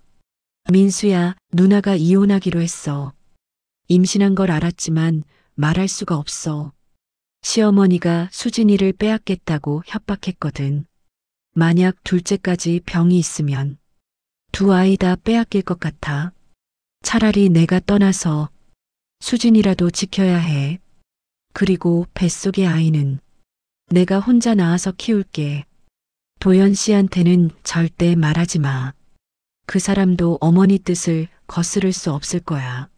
민수야, 누나가 이혼하기로 했어. 임신한 걸 알았지만 말할 수가 없어. 시어머니가 수진이를 빼앗겠다고 협박했거든. 만약 둘째까지 병이 있으면 두 아이 다 빼앗길 것 같아. 차라리 내가 떠나서 수진이라도 지켜야 해. 그리고 뱃속의 아이는 내가 혼자 낳아서 키울게. 도연 씨한테는 절대 말하지 마. 그 사람도 어머니 뜻을 거스를 수 없을 거야.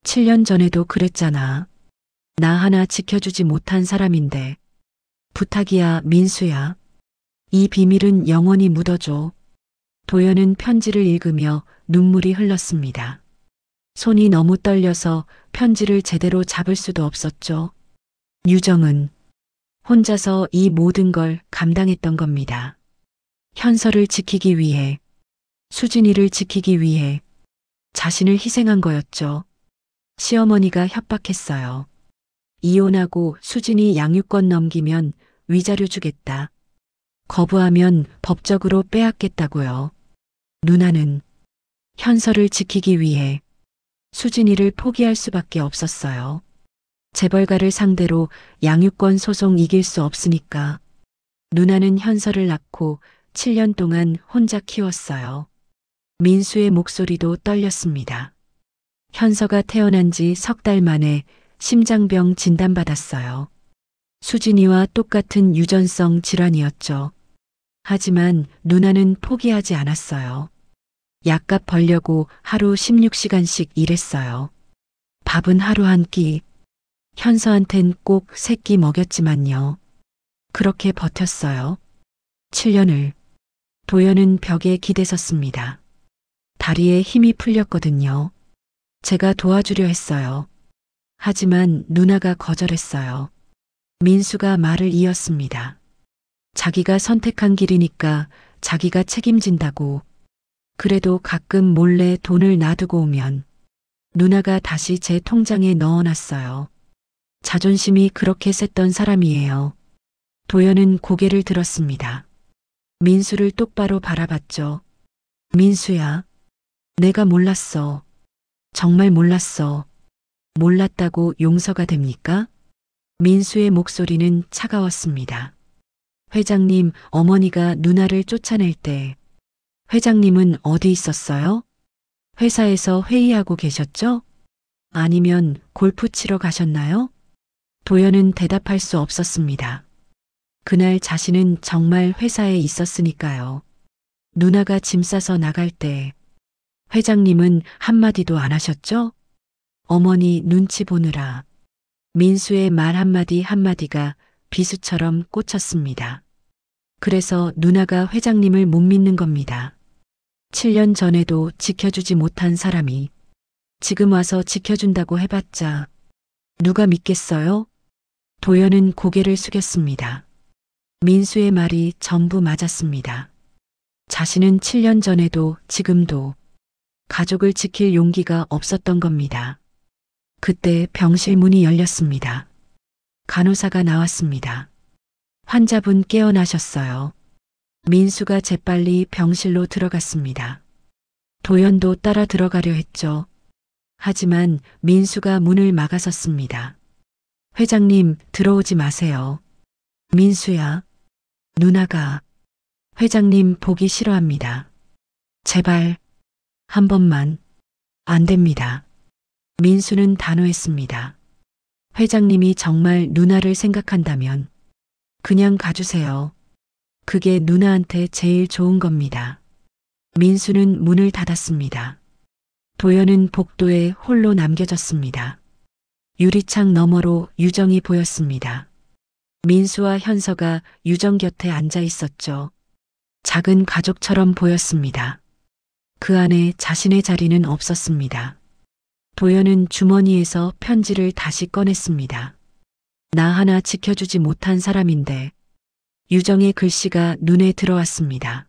7년 전에도 그랬잖아. 나 하나 지켜주지 못한 사람인데. 부탁이야, 민수야. 이 비밀은 영원히 묻어줘. 도연은 편지를 읽으며 눈물이 흘렀습니다. 손이 너무 떨려서 편지를 제대로 잡을 수도 없었죠. 유정은 혼자서 이 모든 걸 감당했던 겁니다. 현서를 지키기 위해, 수진이를 지키기 위해 자신을 희생한 거였죠. 시어머니가 협박했어요. 이혼하고 수진이 양육권 넘기면 위자료 주겠다. 거부하면 법적으로 빼앗겠다고요. 누나는 현서를 지키기 위해 수진이를 포기할 수밖에 없었어요. 재벌가를 상대로 양육권 소송 이길 수 없으니까. 누나는 현서를 낳고 7년 동안 혼자 키웠어요. 민수의 목소리도 떨렸습니다. 현서가 태어난 지 석 달 만에 심장병 진단받았어요. 수진이와 똑같은 유전성 질환이었죠. 하지만 누나는 포기하지 않았어요. 약값 벌려고 하루 16시간씩 일했어요. 밥은 하루 한 끼. 현서한텐 꼭 3끼 먹였지만요. 그렇게 버텼어요. 7년을. 도연은 벽에 기대섰습니다. 다리에 힘이 풀렸거든요. 제가 도와주려 했어요. 하지만 누나가 거절했어요. 민수가 말을 이었습니다. 자기가 선택한 길이니까 자기가 책임진다고. 그래도 가끔 몰래 돈을 놔두고 오면 누나가 다시 제 통장에 넣어놨어요. 자존심이 그렇게 셌던 사람이에요. 도연은 고개를 들었습니다. 민수를 똑바로 바라봤죠. 민수야, 내가 몰랐어. 정말 몰랐어. 몰랐다고 용서가 됩니까? 민수의 목소리는 차가웠습니다. 회장님, 어머니가 누나를 쫓아낼 때 회장님은 어디 있었어요? 회사에서 회의하고 계셨죠? 아니면 골프 치러 가셨나요? 도연은 대답할 수 없었습니다. 그날 자신은 정말 회사에 있었으니까요. 누나가 짐 싸서 나갈 때 회장님은 한마디도 안 하셨죠? 어머니 눈치 보느라. 민수의 말 한마디 한마디가 비수처럼 꽂혔습니다. 그래서 누나가 회장님을 못 믿는 겁니다. 7년 전에도 지켜주지 못한 사람이 지금 와서 지켜준다고 해봤자 누가 믿겠어요? 도연은 고개를 숙였습니다. 민수의 말이 전부 맞았습니다. 자신은 7년 전에도 지금도 가족을 지킬 용기가 없었던 겁니다. 그때 병실 문이 열렸습니다. 간호사가 나왔습니다. 환자분 깨어나셨어요. 민수가 재빨리 병실로 들어갔습니다. 도연도 따라 들어가려 했죠. 하지만 민수가 문을 막아섰습니다. 회장님, 들어오지 마세요. 민수야, 누나가 회장님 보기 싫어합니다. 제발, 한 번만. 안 됩니다. 민수는 단호했습니다. 회장님이 정말 누나를 생각한다면 그냥 가주세요. 그게 누나한테 제일 좋은 겁니다. 민수는 문을 닫았습니다. 도연은 복도에 홀로 남겨졌습니다. 유리창 너머로 유정이 보였습니다. 민수와 현서가 유정 곁에 앉아 있었죠. 작은 가족처럼 보였습니다. 그 안에 자신의 자리는 없었습니다. 도연은 주머니에서 편지를 다시 꺼냈습니다. 나 하나 지켜주지 못한 사람인데 유정의 글씨가 눈에 들어왔습니다.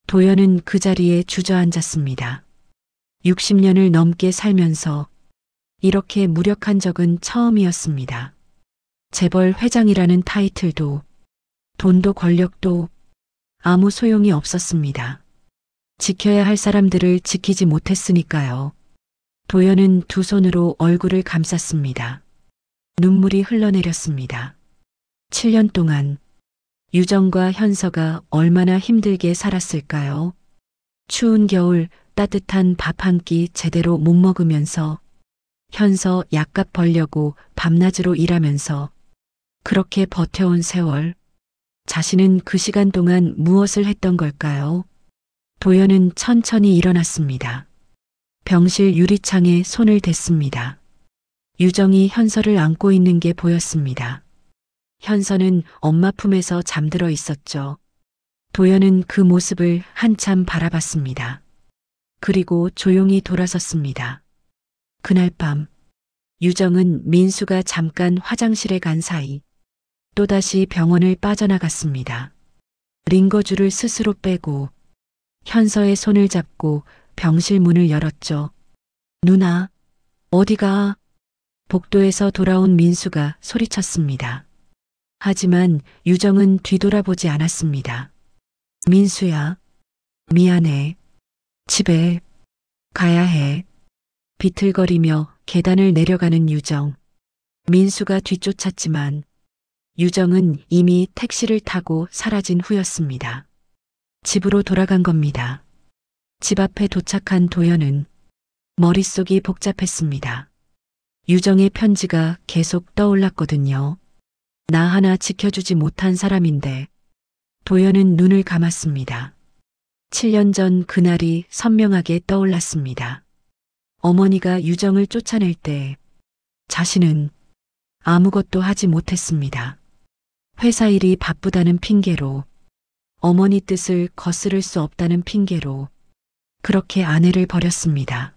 도연은 그 자리에 주저앉았습니다. 60년을 넘게 살면서 이렇게 무력한 적은 처음이었습니다. 재벌 회장이라는 타이틀도 돈도 권력도 아무 소용이 없었습니다. 지켜야 할 사람들을 지키지 못했으니까요. 도연은 두 손으로 얼굴을 감쌌습니다. 눈물이 흘러내렸습니다. 7년 동안 유정과 현서가 얼마나 힘들게 살았을까요? 추운 겨울 따뜻한 밥 한 끼 제대로 못 먹으면서 현서 약값 벌려고 밤낮으로 일하면서 그렇게 버텨온 세월. 자신은 그 시간 동안 무엇을 했던 걸까요? 도연은 천천히 일어났습니다. 병실 유리창에 손을 댔습니다. 유정이 현서를 안고 있는 게 보였습니다. 현서는 엄마 품에서 잠들어 있었죠. 도연은 그 모습을 한참 바라봤습니다. 그리고 조용히 돌아섰습니다. 그날 밤 유정은 민수가 잠깐 화장실에 간 사이 또다시 병원을 빠져나갔습니다. 링거줄을 스스로 빼고 현서의 손을 잡고 병실 문을 열었죠. 누나, 어디가? 복도에서 돌아온 민수가 소리쳤습니다. 하지만 유정은 뒤돌아보지 않았습니다. 민수야, 미안해. 집에 가야 해. 비틀거리며 계단을 내려가는 유정. 민수가 뒤쫓았지만 유정은 이미 택시를 타고 사라진 후였습니다. 집으로 돌아간 겁니다. 집 앞에 도착한 도연은 머릿속이 복잡했습니다. 유정의 편지가 계속 떠올랐거든요. 나 하나 지켜주지 못한 사람인데 도연은 눈을 감았습니다. 7년 전 그날이 선명하게 떠올랐습니다. 어머니가 유정을 쫓아낼 때 자신은 아무것도 하지 못했습니다. 회사 일이 바쁘다는 핑계로, 어머니 뜻을 거스를 수 없다는 핑계로 그렇게 아내를 버렸습니다.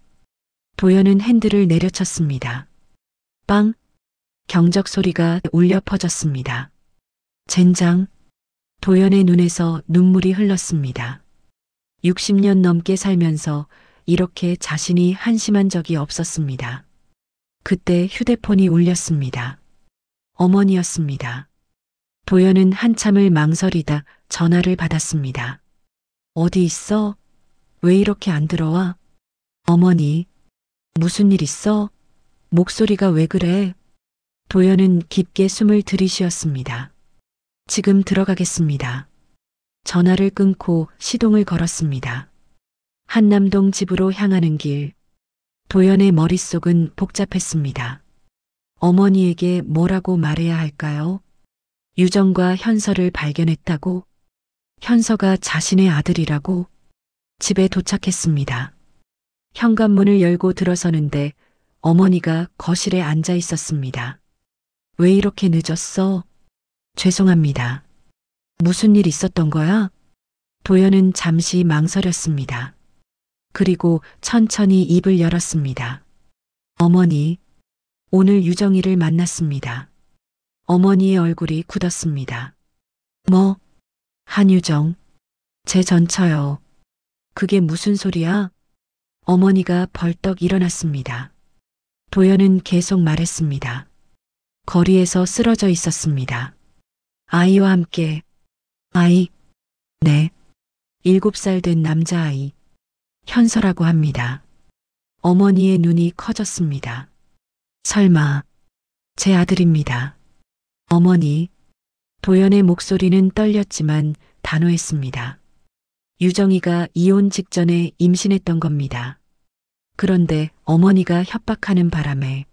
도연은 핸들을 내려쳤습니다. 빵! 경적 소리가 울려 퍼졌습니다. 젠장! 도연의 눈에서 눈물이 흘렀습니다. 60년 넘게 살면서 이렇게 자신이 한심한 적이 없었습니다. 그때 휴대폰이 울렸습니다. 어머니였습니다. 도연은 한참을 망설이다 전화를 받았습니다. 어디 있어? 왜 이렇게 안 들어와? 어머니, 무슨 일 있어? 목소리가 왜 그래? 도연은 깊게 숨을 들이쉬었습니다. 지금 들어가겠습니다. 전화를 끊고 시동을 걸었습니다. 한남동 집으로 향하는 길. 도연의 머릿속은 복잡했습니다. 어머니에게 뭐라고 말해야 할까요? 유정과 현서를 발견했다고? 현서가 자신의 아들이라고? 집에 도착했습니다. 현관문을 열고 들어서는데 어머니가 거실에 앉아 있었습니다. 왜 이렇게 늦었어? 죄송합니다. 무슨 일 있었던 거야? 도연은 잠시 망설였습니다. 그리고 천천히 입을 열었습니다. 어머니, 오늘 유정이를 만났습니다. 어머니의 얼굴이 굳었습니다. 뭐? 한유정, 제 전처요. 그게 무슨 소리야? 어머니가 벌떡 일어났습니다. 도연은 계속 말했습니다. 거리에서 쓰러져 있었습니다. 아이와 함께. 아이? 네. 7살 된 남자아이. 현서라고 합니다. 어머니의 눈이 커졌습니다. 설마, 제 아들입니다. 어머니, 도연의 목소리는 떨렸지만 단호했습니다. 유정이가 이혼 직전에 임신했던 겁니다. 그런데 어머니가 협박하는 바람에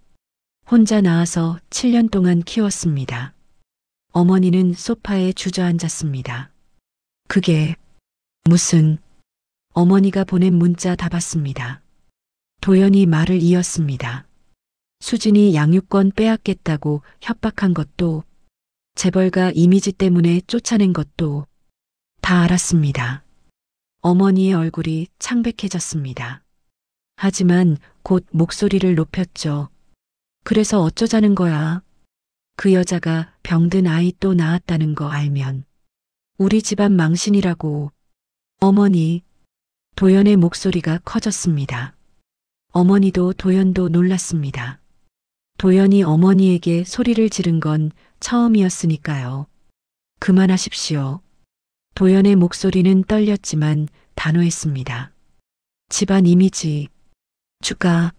혼자 낳아서 7년 동안 키웠습니다. 어머니는 소파에 주저앉았습니다. 그게 무슨 어머니가 보낸 문자 다 봤습니다. 도연이 말을 이었습니다. 수진이 양육권 빼앗겠다고 협박한 것도 재벌가 이미지 때문에 쫓아낸 것도 다 알았습니다. 어머니의 얼굴이 창백해졌습니다. 하지만 곧 목소리를 높였죠. 그래서 어쩌자는 거야. 그 여자가 병든 아이 또 낳았다는 거 알면 우리 집안 망신이라고. 어머니. 도연의 목소리가 커졌습니다. 어머니도 도연도 놀랐습니다. 도연이 어머니에게 소리를 지른 건 처음이었으니까요. 그만하십시오. 도연의 목소리는 떨렸지만 단호했습니다. 집안 이미지, 주가,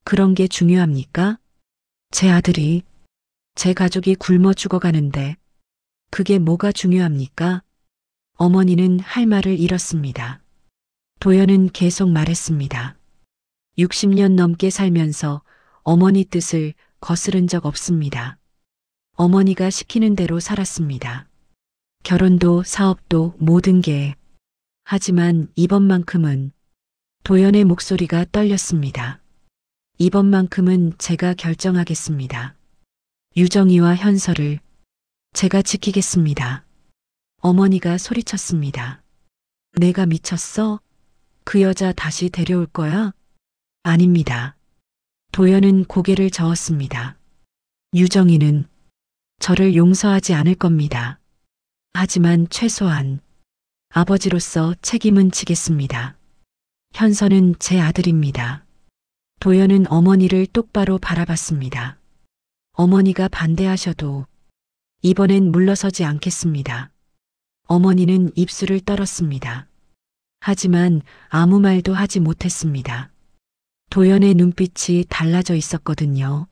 그런 게 중요합니까? 제 아들이, 제 가족이 굶어 죽어가는데 그게 뭐가 중요합니까? 어머니는 할 말을 잃었습니다. 도연은 계속 말했습니다. 60년 넘게 살면서 어머니 뜻을 거스른 적 없습니다. 어머니가 시키는 대로 살았습니다. 결혼도 사업도 모든 게. 하지만 이번만큼은 도연의 목소리가 떨렸습니다. 이번만큼은 제가 결정하겠습니다. 유정이와 현서를 제가 지키겠습니다. 어머니가 소리쳤습니다. 내가 미쳤어? 그 여자 다시 데려올 거야? 아닙니다. 도연은 고개를 저었습니다. 유정이는 저를 용서하지 않을 겁니다. 하지만 최소한 아버지로서 책임은 지겠습니다. 현서는 제 아들입니다. 도연은 어머니를 똑바로 바라봤습니다. 어머니가 반대하셔도 이번엔 물러서지 않겠습니다. 어머니는 입술을 떨었습니다. 하지만 아무 말도 하지 못했습니다. 도연의 눈빛이 달라져 있었거든요.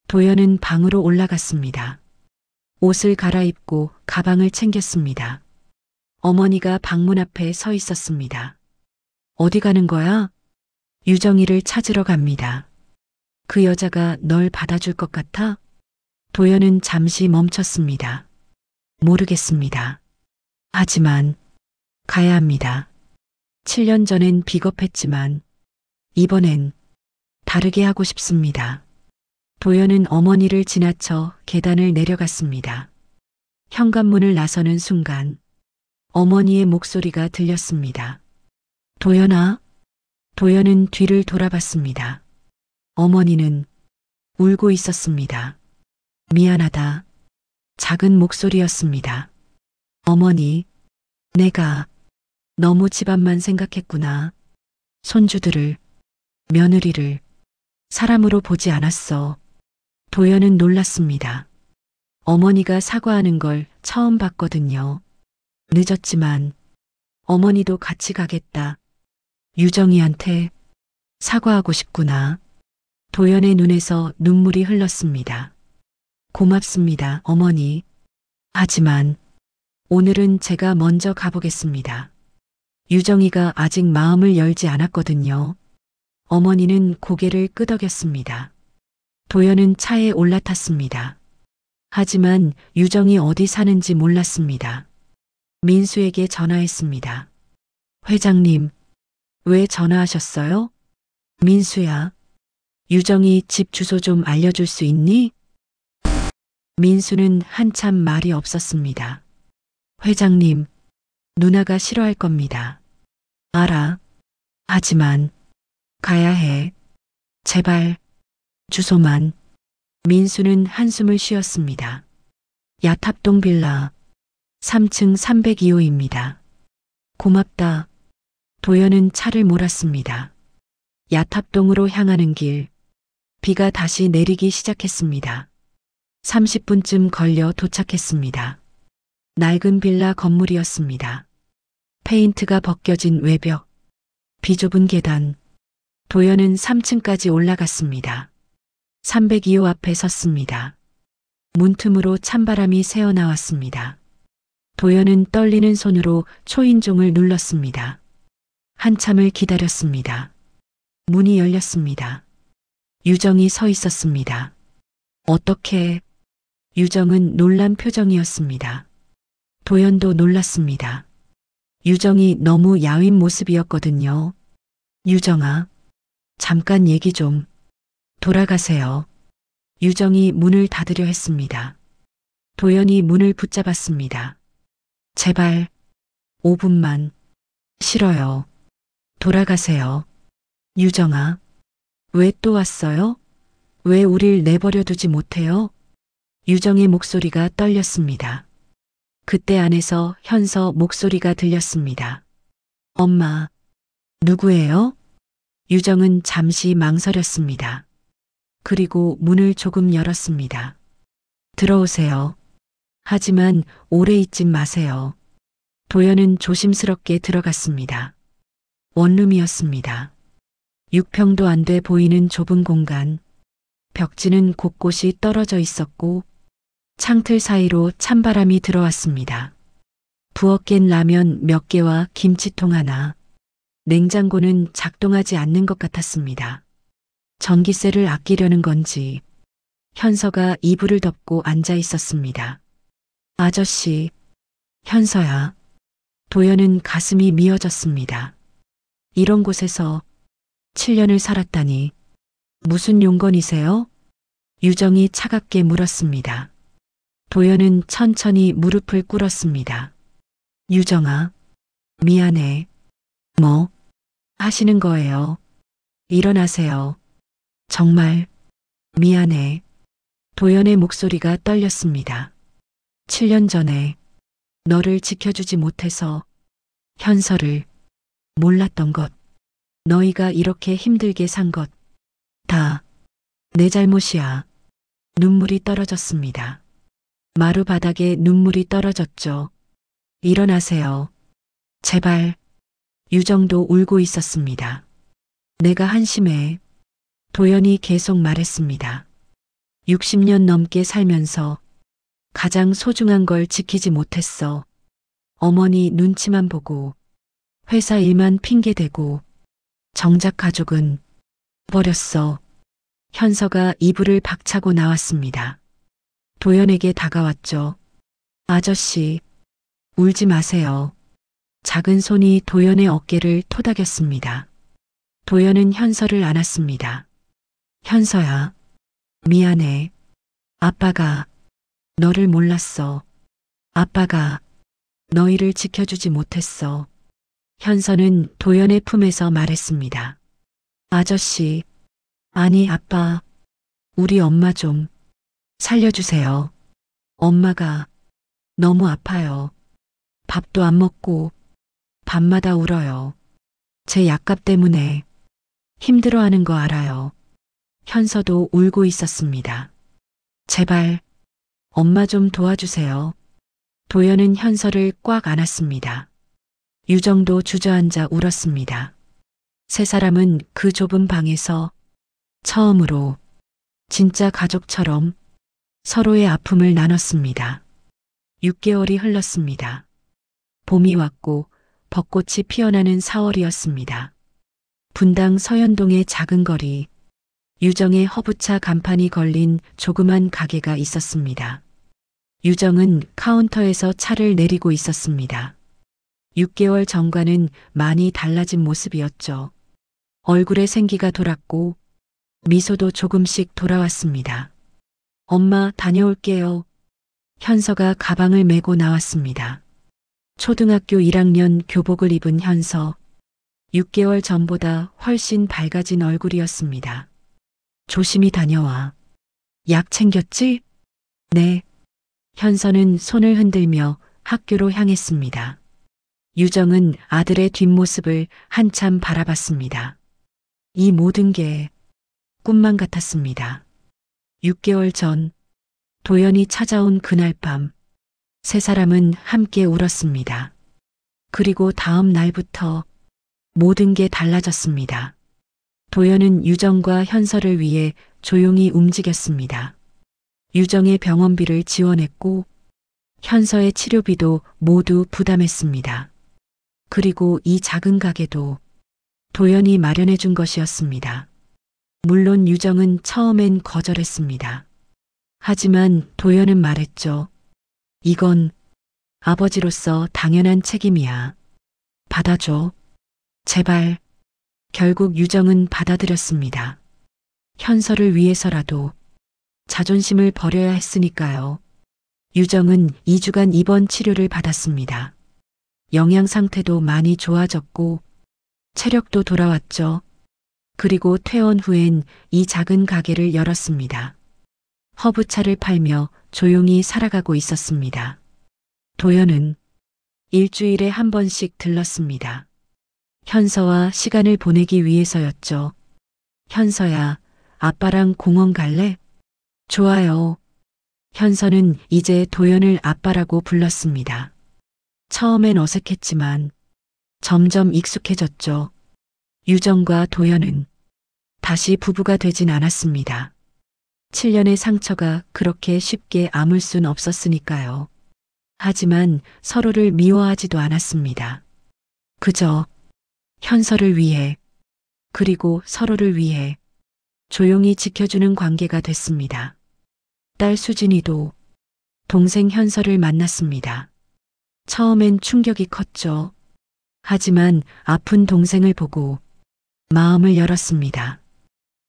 도연은 방으로 올라갔습니다. 옷을 갈아입고 가방을 챙겼습니다. 어머니가 방문 앞에 서 있었습니다. 어디 가는 거야? 유정이를 찾으러 갑니다. 그 여자가 널 받아줄 것 같아? 도연은 잠시 멈췄습니다. 모르겠습니다. 하지만 가야 합니다. 7년 전엔 비겁했지만 이번엔 다르게 하고 싶습니다. 도연은 어머니를 지나쳐 계단을 내려갔습니다. 현관문을 나서는 순간 어머니의 목소리가 들렸습니다. 도연아. 도연은 뒤를 돌아봤습니다. 어머니는 울고 있었습니다. 미안하다. 작은 목소리였습니다. 어머니, 내가 너무 집안만 생각했구나. 손주들을, 며느리를 사람으로 보지 않았어. 도연은 놀랐습니다. 어머니가 사과하는 걸 처음 봤거든요. 늦었지만 어머니도 같이 가겠다. 유정이한테 사과하고 싶구나. 도연의 눈에서 눈물이 흘렀습니다. 고맙습니다, 어머니. 하지만 오늘은 제가 먼저 가보겠습니다. 유정이가 아직 마음을 열지 않았거든요. 어머니는 고개를 끄덕였습니다. 도연은 차에 올라탔습니다. 하지만 유정이 어디 사는지 몰랐습니다. 민수에게 전화했습니다. 회장님, 왜 전화하셨어요? 민수야, 유정이 집 주소 좀 알려줄 수 있니? 민수는 한참 말이 없었습니다. 회장님, 누나가 싫어할 겁니다. 알아. 하지만 가야 해. 제발 주소만. 민수는 한숨을 쉬었습니다. 야탑동 빌라 3층 302호입니다. 고맙다. 도연은 차를 몰았습니다. 야탑동으로 향하는 길. 비가 다시 내리기 시작했습니다. 30분쯤 걸려 도착했습니다. 낡은 빌라 건물이었습니다. 페인트가 벗겨진 외벽, 비좁은 계단. 도연은 3층까지 올라갔습니다. 302호 앞에 섰습니다. 문틈으로 찬바람이 새어나왔습니다. 도연은 떨리는 손으로 초인종을 눌렀습니다. 한참을 기다렸습니다. 문이 열렸습니다. 유정이 서 있었습니다. 어떻게? 유정은 놀란 표정이었습니다. 도연도 놀랐습니다. 유정이 너무 야윈 모습이었거든요. 유정아, 잠깐 얘기 좀. 돌아가세요. 유정이 문을 닫으려 했습니다. 도연이 문을 붙잡았습니다. 제발, 5분만. 싫어요. 돌아가세요. 유정아, 왜 또 왔어요? 왜 우릴 내버려 두지 못해요? 유정의 목소리가 떨렸습니다. 그때 안에서 현서 목소리가 들렸습니다. 엄마, 누구예요? 유정은 잠시 망설였습니다. 그리고 문을 조금 열었습니다. 들어오세요. 하지만 오래 있진 마세요. 도연은 조심스럽게 들어갔습니다. 원룸이었습니다. 6평도 안 돼 보이는 좁은 공간. 벽지는 곳곳이 떨어져 있었고 창틀 사이로 찬바람이 들어왔습니다. 부엌엔 라면 몇 개와 김치통 하나. 냉장고는 작동하지 않는 것 같았습니다. 전기세를 아끼려는 건지 현서가 이불을 덮고 앉아 있었습니다. 아저씨, 현서야. 도연은 가슴이 미어졌습니다. 이런 곳에서 7년을 살았다니. 무슨 용건이세요? 유정이 차갑게 물었습니다. 도연은 천천히 무릎을 꿇었습니다. 유정아, 미안해. 뭐 하시는 거예요? 일어나세요. 정말 미안해. 도연의 목소리가 떨렸습니다. 7년 전에 너를 지켜주지 못해서 현서를 몰랐던 것, 너희가 이렇게 힘들게 산 것, 다 내 잘못이야. 눈물이 떨어졌습니다. 마루 바닥에 눈물이 떨어졌죠. 일어나세요. 제발. 유정도 울고 있었습니다. 내가 한심해. 도연이 계속 말했습니다. 60년 넘게 살면서 가장 소중한 걸 지키지 못했어. 어머니 눈치만 보고 회사 일만 핑계대고 정작 가족은 버렸어. 현서가 이불을 박차고 나왔습니다. 도연에게 다가왔죠. 아저씨, 울지 마세요. 작은 손이 도연의 어깨를 토닥였습니다. 도연은 현서를 안았습니다. 현서야, 미안해. 아빠가 너를 몰랐어. 아빠가 너희를 지켜주지 못했어. 현서는 도연의 품에서 말했습니다. 아저씨, 아니 아빠, 우리 엄마 좀 살려주세요. 엄마가 너무 아파요. 밥도 안 먹고 밤마다 울어요. 제 약값 때문에 힘들어하는 거 알아요. 현서도 울고 있었습니다. 제발 엄마 좀 도와주세요. 도연은 현서를 꽉 안았습니다. 유정도 주저앉아 울었습니다. 세 사람은 그 좁은 방에서 처음으로 진짜 가족처럼 서로의 아픔을 나눴습니다. 6개월이 흘렀습니다. 봄이 왔고 벚꽃이 피어나는 4월이었습니다. 분당 서현동의 작은 거리, 유정의 허브차 간판이 걸린 조그만 가게가 있었습니다. 유정은 카운터에서 차를 내리고 있었습니다. 6개월 전과는 많이 달라진 모습이었죠. 얼굴에 생기가 돌았고 미소도 조금씩 돌아왔습니다. 엄마 다녀올게요. 현서가 가방을 메고 나왔습니다. 초등학교 1학년 교복을 입은 현서. 6개월 전보다 훨씬 밝아진 얼굴이었습니다. 조심히 다녀와. 약 챙겼지? 네. 현서는 손을 흔들며 학교로 향했습니다. 유정은 아들의 뒷모습을 한참 바라봤습니다. 이 모든 게 꿈만 같았습니다. 6개월 전 도연이 찾아온 그날 밤 세 사람은 함께 울었습니다. 그리고 다음 날부터 모든 게 달라졌습니다. 도연은 유정과 현서를 위해 조용히 움직였습니다. 유정의 병원비를 지원했고 현서의 치료비도 모두 부담했습니다. 그리고 이 작은 가게도 도연이 마련해 준 것이었습니다. 물론 유정은 처음엔 거절했습니다. 하지만 도연은 말했죠. 이건 아버지로서 당연한 책임이야. 받아줘. 제발. 결국 유정은 받아들였습니다. 현서를 위해서라도 자존심을 버려야 했으니까요. 유정은 2주간 입원 치료를 받았습니다. 영양 상태도 많이 좋아졌고 체력도 돌아왔죠. 그리고 퇴원 후엔 이 작은 가게를 열었습니다. 허브차를 팔며 조용히 살아가고 있었습니다. 도연은 일주일에 한 번씩 들렀습니다. 현서와 시간을 보내기 위해서였죠. 현서야, 아빠랑 공원 갈래? 좋아요. 현서는 이제 도연을 아빠라고 불렀습니다. 처음엔 어색했지만 점점 익숙해졌죠. 유정과 도연은 다시 부부가 되진 않았습니다. 7년의 상처가 그렇게 쉽게 아물 순 없었으니까요. 하지만 서로를 미워하지도 않았습니다. 그저 현서를 위해, 그리고 서로를 위해 조용히 지켜주는 관계가 됐습니다. 딸 수진이도 동생 현서를 만났습니다. 처음엔 충격이 컸죠. 하지만 아픈 동생을 보고 마음을 열었습니다.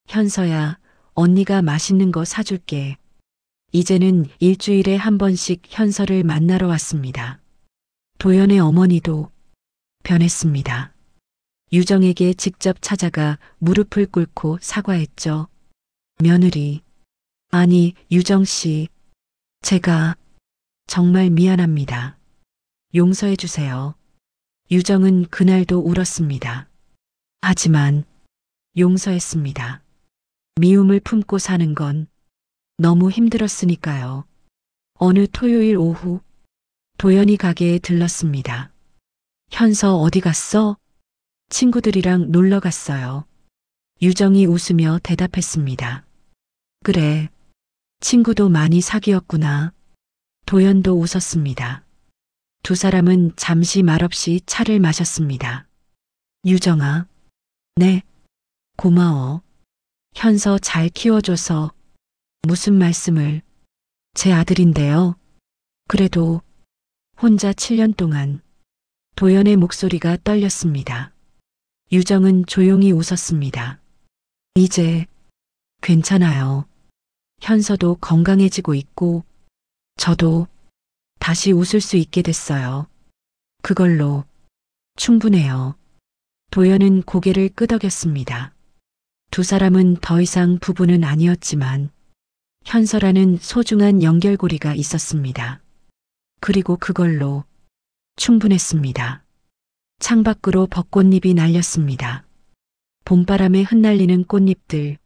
현서야, 언니가 맛있는 거 사줄게. 이제는 일주일에 한 번씩 현서를 만나러 왔습니다. 도연의 어머니도 변했습니다. 유정에게 직접 찾아가 무릎을 꿇고 사과했죠. 며느리, 아니 유정 씨, 제가 정말 미안합니다. 용서해 주세요. 유정은 그날도 울었습니다. 하지만 용서했습니다. 미움을 품고 사는 건 너무 힘들었으니까요. 어느 토요일 오후 도연이 가게에 들렀습니다. 현서 어디 갔어? 친구들이랑 놀러 갔어요. 유정이 웃으며 대답했습니다. 그래, 친구도 많이 사귀었구나. 도연도 웃었습니다. 두 사람은 잠시 말없이 차를 마셨습니다. 유정아, 네, 고마워. 현서 잘 키워줘서. 무슨 말씀을. 제 아들인데요. 그래도 혼자 7년 동안. 도연의 목소리가 떨렸습니다. 유정은 조용히 웃었습니다. 이제 괜찮아요. 현서도 건강해지고 있고 저도 다시 웃을 수 있게 됐어요. 그걸로 충분해요. 도연은 고개를 끄덕였습니다. 두 사람은 더 이상 부부는 아니었지만 현서라는 소중한 연결고리가 있었습니다. 그리고 그걸로 충분했습니다. 창밖으로 벚꽃잎이 날렸습니다. 봄바람에 흩날리는 꽃잎들.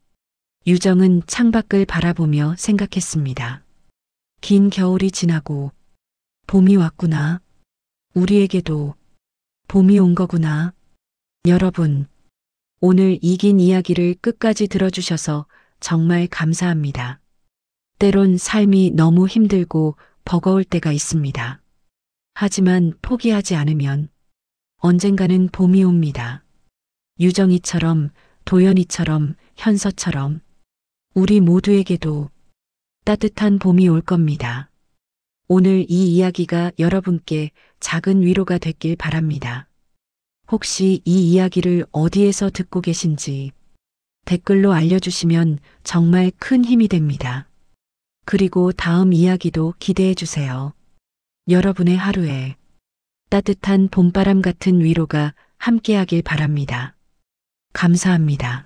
유정은 창밖을 바라보며 생각했습니다. 긴 겨울이 지나고 봄이 왔구나. 우리에게도 봄이 온 거구나. 여러분, 오늘 이 긴 이야기를 끝까지 들어주셔서 정말 감사합니다. 때론 삶이 너무 힘들고 버거울 때가 있습니다. 하지만 포기하지 않으면 언젠가는 봄이 옵니다. 유정이처럼, 도연이처럼, 현서처럼 우리 모두에게도 따뜻한 봄이 올 겁니다. 오늘 이 이야기가 여러분께 작은 위로가 됐길 바랍니다. 혹시 이 이야기를 어디에서 듣고 계신지 댓글로 알려주시면 정말 큰 힘이 됩니다. 그리고 다음 이야기도 기대해 주세요. 여러분의 하루에 따뜻한 봄바람 같은 위로가 함께하길 바랍니다. 감사합니다.